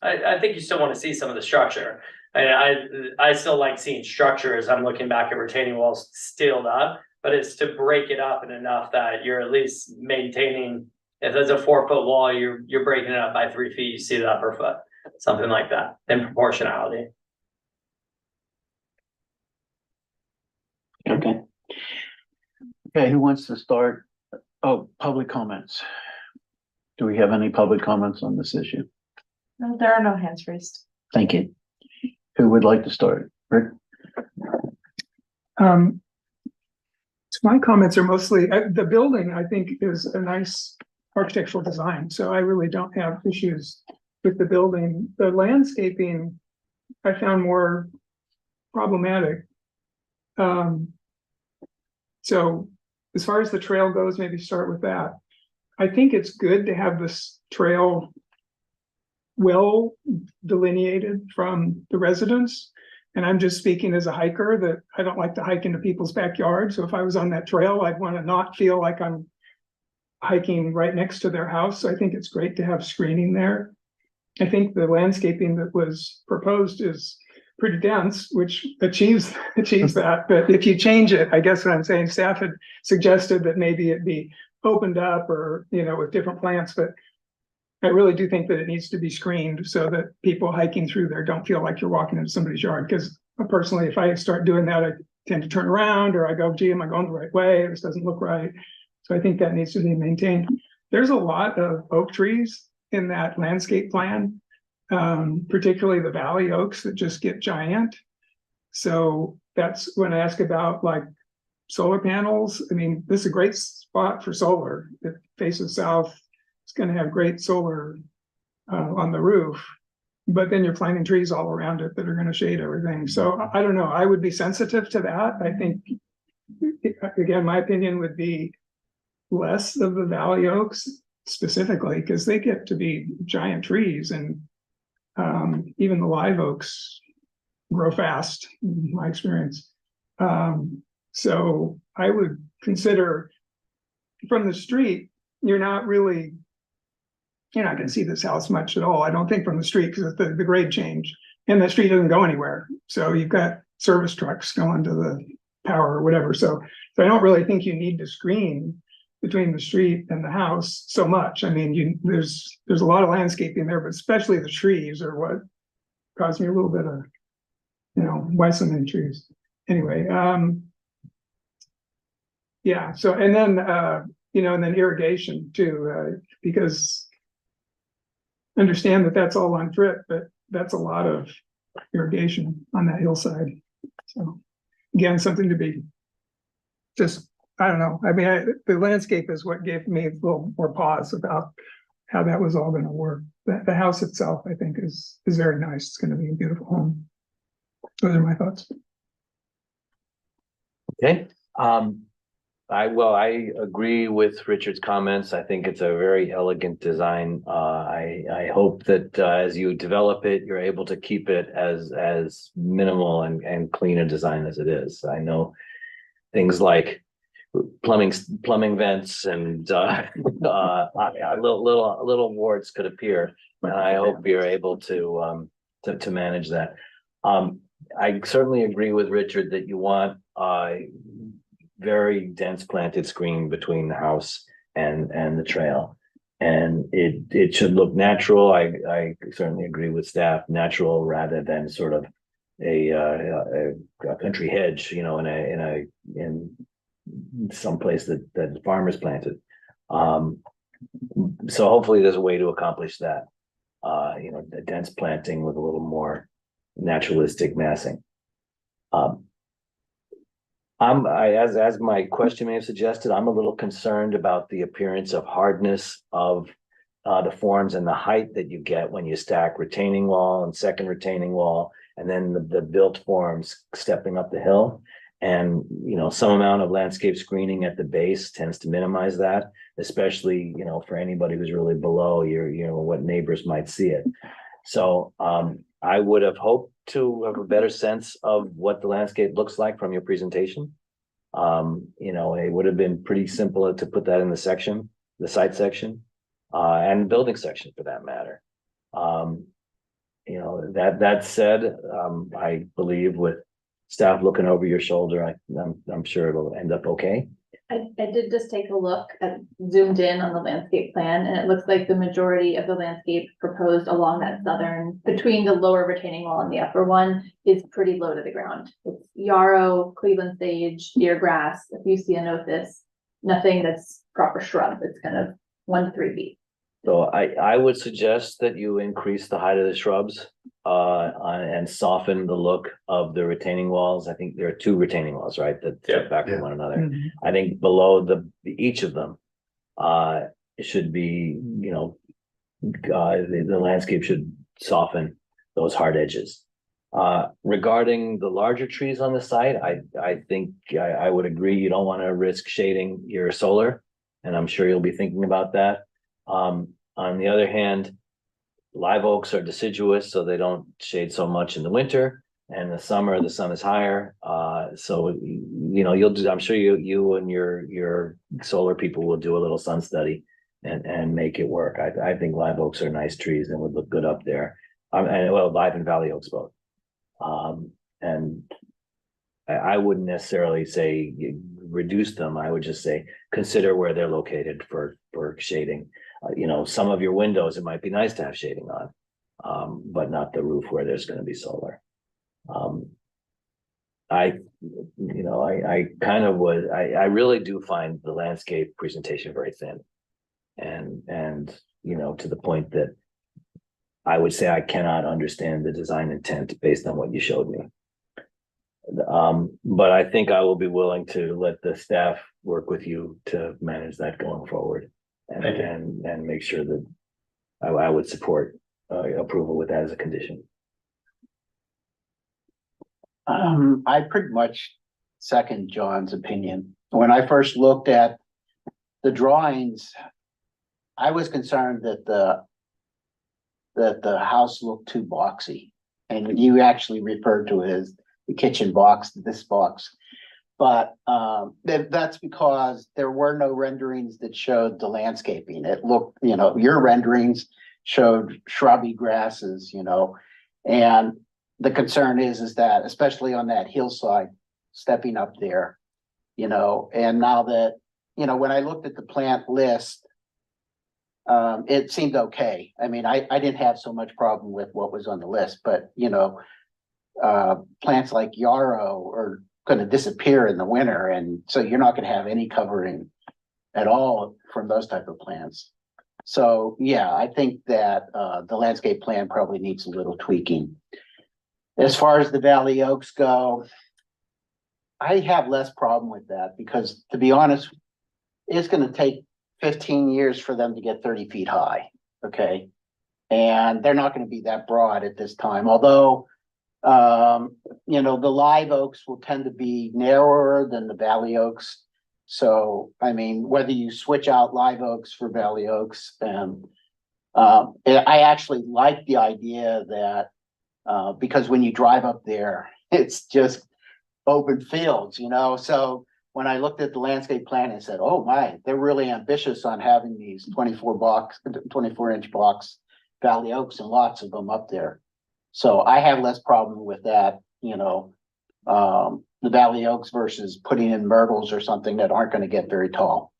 I think you still want to see some of the structure. I still like seeing structure as I'm looking back at retaining walls sealed up, but it's to break it up in enough that you're at least maintaining. If there's a 4-foot wall, you're breaking it up by 3 feet, you see the upper foot, something like that, in proportionality. Okay. Okay, who wants to start? Oh, public comments. Do we have any public comments on this issue? No, there are no hands raised. Thank you. Who would like to start? Rick? So my comments are mostly, the building, I think, is a nice architectural design, so I really don't have issues with the building. The landscaping, I found more problematic. So as far as the trail goes, maybe start with that. I think it's good to have this trail well delineated from the residents. And I'm just speaking as a hiker that I don't like to hike into people's backyard. So if I was on that trail, I'd want to not feel like I'm hiking right next to their house. So I think it's great to have screening there. I think the landscaping that was proposed is pretty dense, which achieves that. But if you change it, I guess what I'm saying, staff had suggested that maybe it be opened up or, with different plants, but I really do think that it needs to be screened so that people hiking through there don't feel like you're walking into somebody's yard. Because personally, if I start doing that, I tend to turn around or I go, gee, am I going the right way? This doesn't look right. So I think that needs to be maintained. There's a lot of oak trees in that landscape plan, particularly the valley oaks that just get giant. So that's when I ask about like solar panels. I mean, this is a great spot for solar. It faces south. It's going to have great solar on the roof, but then you're planting trees all around it that are going to shade everything. So I don't know. I would be sensitive to that. I think, again, my opinion would be less of the valley oaks specifically because they get to be giant trees, and even the live oaks grow fast, in my experience. So I would consider from the street, you're not going to see this house much at all. I don't think from the street because the grade change and the street doesn't go anywhere. So you've got service trucks going to the power or whatever. So I don't really think you need to screen between the street and the house so much. I mean, there's a lot of landscaping there, but especially the trees are what caused me a little bit of, why so many trees? Anyway, yeah. So, and then, and then irrigation too, because understand that that's all on drip, but that's a lot of irrigation on that hillside. So again, something to be just, I don't know. I mean, the landscape is what gave me a little more pause about how that was all going to work. The house itself, I think, is very nice. It's going to be a beautiful home. Those are my thoughts. Okay. I agree with Richard's comments. I think it's a very elegant design. I hope that as you develop it, you're able to keep it as minimal and clean a design as it is. I know things like plumbing vents and little warts could appear, and I hope you're able to manage that. I certainly agree with Richard that you want very dense planted screen between the house and the trail, and it should look natural. I certainly agree with staff, natural rather than sort of a country hedge, in some place that farmers planted. So hopefully there's a way to accomplish that. A dense planting with a little more naturalistic massing. As my question may have suggested, I'm a little concerned about the appearance of hardness of the forms and the height that you get when you stack retaining wall and second retaining wall, and then the built forms stepping up the hill. And, some amount of landscape screening at the base tends to minimize that, especially, for anybody who's really below what neighbors might see it. So I would have hoped to have a better sense of what the landscape looks like from your presentation. It would have been pretty simple to put that in the site section, and building section for that matter. That said, I believe with staff looking over your shoulder, I'm sure it'll end up okay. I did just take a look at zoomed in on the landscape plan, and it looks like the majority of the landscape proposed along that southern, between the lower retaining wall and the upper one, is pretty low to the ground. It's yarrow, Cleveland sage, deer grass, Eucyanothes, nothing that's proper shrub. It's kind of 1 to 3 feet. So I would suggest that you increase the height of the shrubs and soften the look of the retaining walls. I think there are 2 retaining walls, right, that step back from one another. Mhm. I think below each of them, it should be, the landscape should soften those hard edges. Regarding the larger trees on the site, I think I would agree, you don't want to risk shading your solar. And I'm sure you'll be thinking about that. On the other hand, live oaks are deciduous, so they don't shade so much in the winter. And the summer, the sun is higher. So, you know, I'm sure you and your solar people will do a little sun study and make it work. I think live oaks are nice trees and would look good up there. And well, live and valley oaks both. And I wouldn't necessarily say reduce them. I would just say consider where they're located for shading. You know, some of your windows, it might be nice to have shading on, but not the roof where there's going to be solar. I kind of would, I really do find the landscape presentation very thin. And, you know, to the point that I would say I cannot understand the design intent based on what you showed me. But I think I will be willing to let the staff work with you to manage that going forward. And make sure that I would support approval with that as a condition. I pretty much second John's opinion. When I first looked at the drawings, I was concerned that the house looked too boxy. And you actually referred to it as the kitchen box, this box. But that's because there were no renderings that showed the landscaping. It looked, you know, your renderings showed shrubby grasses, you know, and the concern is that, especially on that hillside, stepping up there, you know, and now that, you know, when I looked at the plant list, it seemed okay. I mean, I didn't have so much problem with what was on the list, but, you know, plants like yarrow are going to disappear in the winter, and so you're not going to have any covering at all from those type of plants. So yeah, I think that the landscape plan probably needs a little tweaking. As far as the valley oaks go, I have less problem with that because, to be honest, it's going to take 15 years for them to get 30 feet high. Okay, and they're not going to be that broad at this time, although you know, the live oaks will tend to be narrower than the valley oaks. So, I mean, whether you switch out live oaks for valley oaks, and I actually like the idea that because when you drive up there, it's just open fields, you know. So when I looked at the landscape plan, I said, oh my, they're really ambitious on having these 24-inch box valley oaks and lots of them up there. So I have less problem with that, you know, the valley oaks versus putting in myrtles or something that aren't going to get very tall.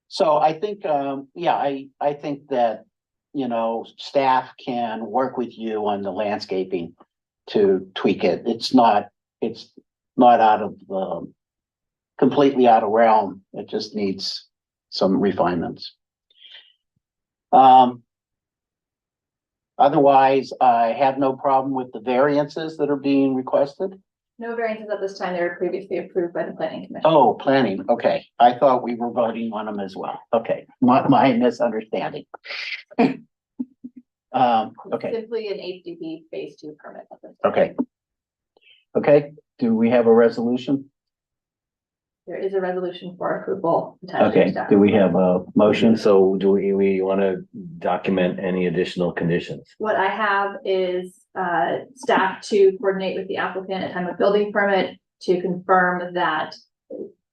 So I think, yeah, I think that, you know, staff can work with you on the landscaping to tweak it. It's not out of completely out of realm. It just needs some refinements. Otherwise, I have no problem with the variances that are being requested. No variances at this time. They were previously approved by the planning commission. Oh, planning. Okay. I thought we were voting on them as well. Okay. My misunderstanding. Okay. Simply an HDB phase 2 permit. At this time. Okay. Okay. Do we have a resolution? There is a resolution for approval. attached to Okay. staff. Do we have a motion? So do we want to document any additional conditions? What I have is staff to coordinate with the applicant at time of building permit to confirm that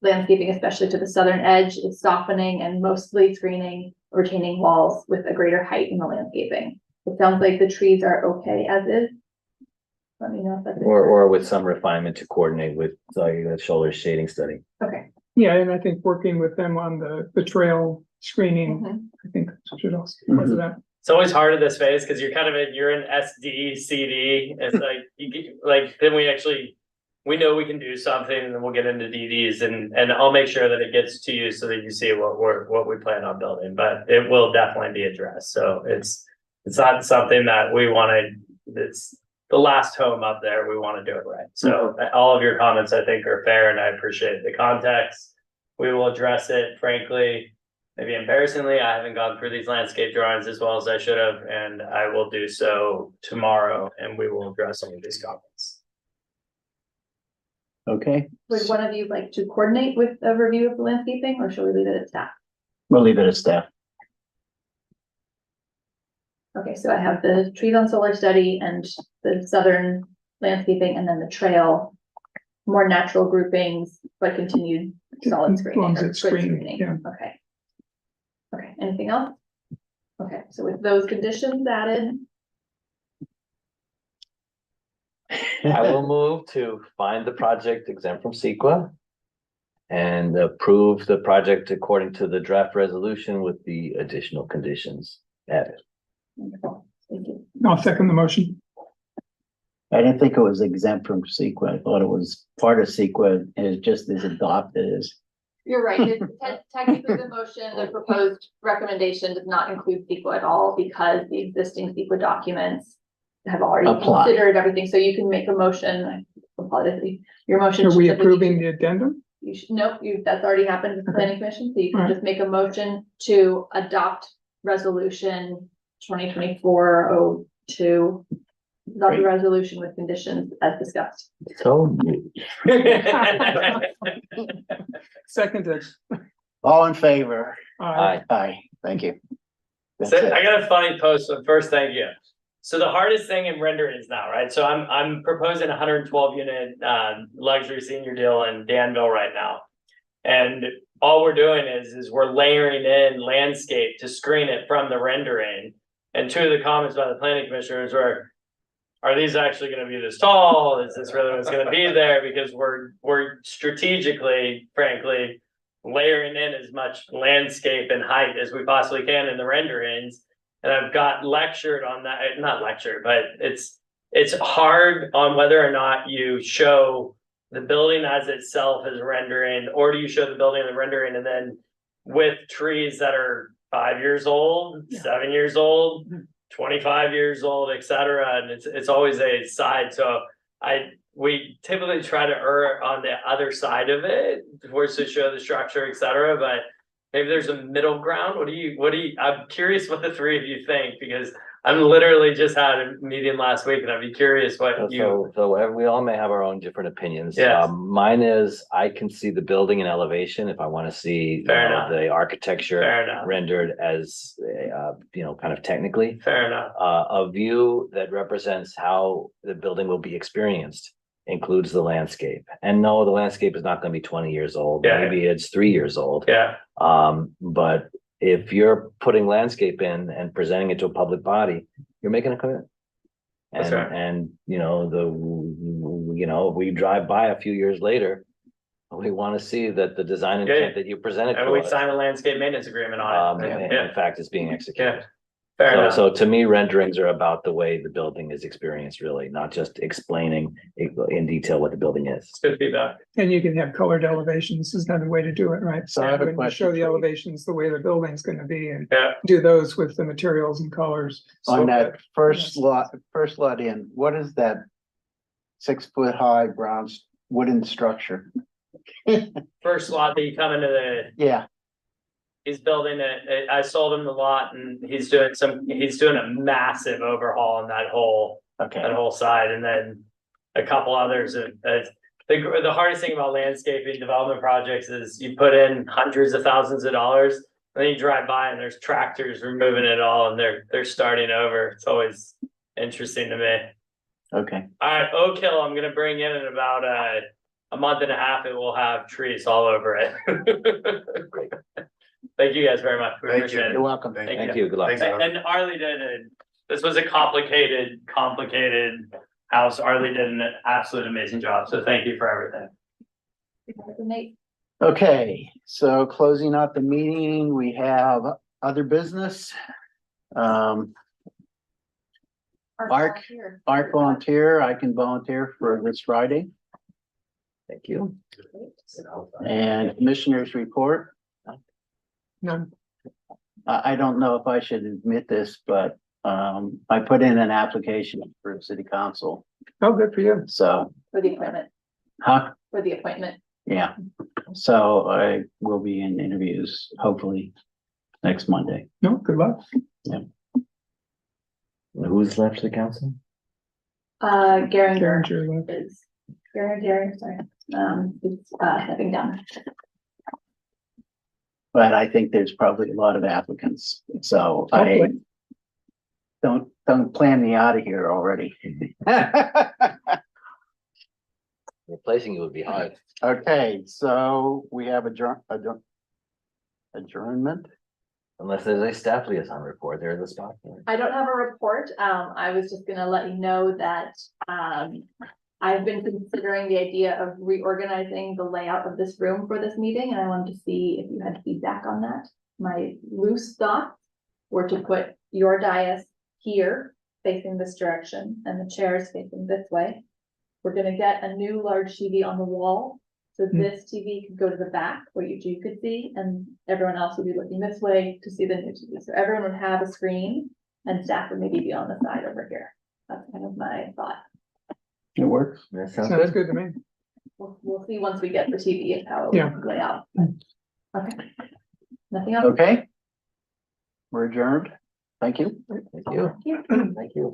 landscaping, especially to the southern edge, is softening and mostly screening, retaining walls with a greater height in the landscaping. It sounds like the trees are okay as is. Let me know if that's Or with some refinement to coordinate with the shoulder shading study. okay. Yeah, and I think working with them on the trail screening, Mhm. I think should also be part of that. It's always hard in this phase because you're kind of you're in SD, CD. It's like you get, like then we know we can do something and then we'll get into DDs and I'll make sure that it gets to you so that you see what we plan on building. But it will definitely be addressed. So it's not something that we want to. It's the last home up there. We want to do it right. So all of your comments I think are fair and I appreciate the context. We will address it frankly. maybe embarrassingly, I haven't gone through these landscape drawings as well as I should have, and I will do so tomorrow, and we will address some of these comments. Okay, Would one of you like to coordinate with a review of the landscaping, or should we leave it at staff? we'll leave it at staff. Okay, so I have the trees on solar study and the southern landscaping, and then the trail. More natural groupings, but continued solid As long screening. as or it's good screened, screening. yeah. Okay. Okay, anything else? Okay, so with those conditions added, I will move to find the project exempt from CEQA and approve the project according to the draft resolution with the additional conditions added. wonderful, thank you. I'll second the motion. I didn't think it was exempt from CEQA. I thought it was part of CEQA and it just is adopted as. You're right, technically the motion, the proposed recommendation does not include CEQA at all because the existing CEQA documents have already Apply. considered everything, so you can make a motion, I apologize, your motion. Are should we simply be- approving the addendum? You should, nope, that's already happened with the Okay. planning commission, so you can Alright. just make a motion to adopt resolution 2024-02. Adopt the Great. resolution with conditions as discussed. So Seconded. All in favor? Aye. Aye, thank you. That's So it. I got a funny post, so first, thank you. So the hardest thing in renderings now, right? So I'm proposing a 112 unit luxury senior deal in Danville right now. And all we're doing is we're layering in landscape to screen it from the rendering. And two of the comments by the planning commissioners were, are these actually gonna be this tall? Is this really what's gonna be there? Because we're strategically, frankly, layering in as much landscape and height as we possibly can in the renderings. And I've got lectured on that, not lectured, but it's hard on whether or not you show the building as itself as rendering, or do you show the building in the rendering and then with trees that are 5 years old, 7 years old, 25 years old, et cetera, and it's always a side, so we typically try to err on the other side of it, towards to show the structure, et cetera, but maybe there's a middle ground. What do you, I'm curious what the three of you think, because I'm literally just had a meeting last week and I'd be curious what you. So we all may have our own different opinions. Yes. Mine is, I can see the building in elevation if I want to see Fair enough. the architecture Fair enough, rendered as, kind of technically. fair enough, A view that represents how the building will be experienced includes the landscape. And no, the landscape is not going to be 20 years old. Yeah. Maybe it's 3 years old. yeah, But if you're putting landscape in and presenting it to a public body, you're making a commitment. That's And, right. and, if we drive by a few years later, we want to see that the design Yeah, intent that you presented and to we us, sign a landscape maintenance agreement on it, in yeah, fact, is being executed. fair So, enough. so to me, renderings are about the way the building is experienced, really, not just explaining in detail what the building is. It's good feedback. And you can have colored elevations is another way to do it, right? So I have a When you question show the for you. elevations, the way the building's gonna be and Yeah, do those with the materials and colors. On that first Yes. lot in, what is that 6 foot high brown wooden structure? first lot that you come into Yeah, he's building it, I sold him the lot and he's doing a massive overhaul on that whole okay. side, and then a couple others. The hardest thing about landscaping development projects is you put in hundreds of thousands of dollars, and then you drive by and there's tractors removing it all and they're starting over. It's always interesting to me. Okay, All right, Oak Hill, I'm gonna bring in about a month and a half, it will have trees all over it. Thank you guys very much. We Thank appreciate you. it. you're welcome. Thank Thank you, good luck. Thanks, And Arlie this was a complicated house. Arlie did an absolute amazing job, so thank you for everything. Nate, Okay, so closing out the meeting, we have other business. Mark, volunteer. Art volunteer, I can volunteer for this Friday. Thank you. And commissioners report. None. I don't know if I should admit this, but I put in an application for city council, Oh, good for you. so, For the appointment, huh? for the appointment. Yeah, so I will be in interviews, hopefully. next Monday. No, good luck. Who's left to the council? Karen, Garinger your luck. is, Gary, sorry, is, stepping down. But I think there's probably a lot of applicants, so I Hopefully. don't plan me out of here already. Replacing you would be hard. Okay, so we have adjournment. Unless there's a staff liaison report, there's a spot. I don't have a report. I was just gonna let you know that, I've been considering the idea of reorganizing the layout of this room for this meeting, and I wanted to see if you had feedback on that. My loose thoughts were to put your dais here, facing this direction, and the chairs facing this way. We're gonna get a new large TV on the wall, so this TV could go to the back where you two could see, and everyone else would be looking this way to see the new TV. So everyone would have a screen, and staff would maybe be on the side over here. That's kind of my thought. It works. That sounds Sounds good. good to me. We'll see once we get the TV and how it Yeah. will lay out. Okay. Nothing else? Okay. We're adjourned. Thank you. Thank you. Thank you. Thank you.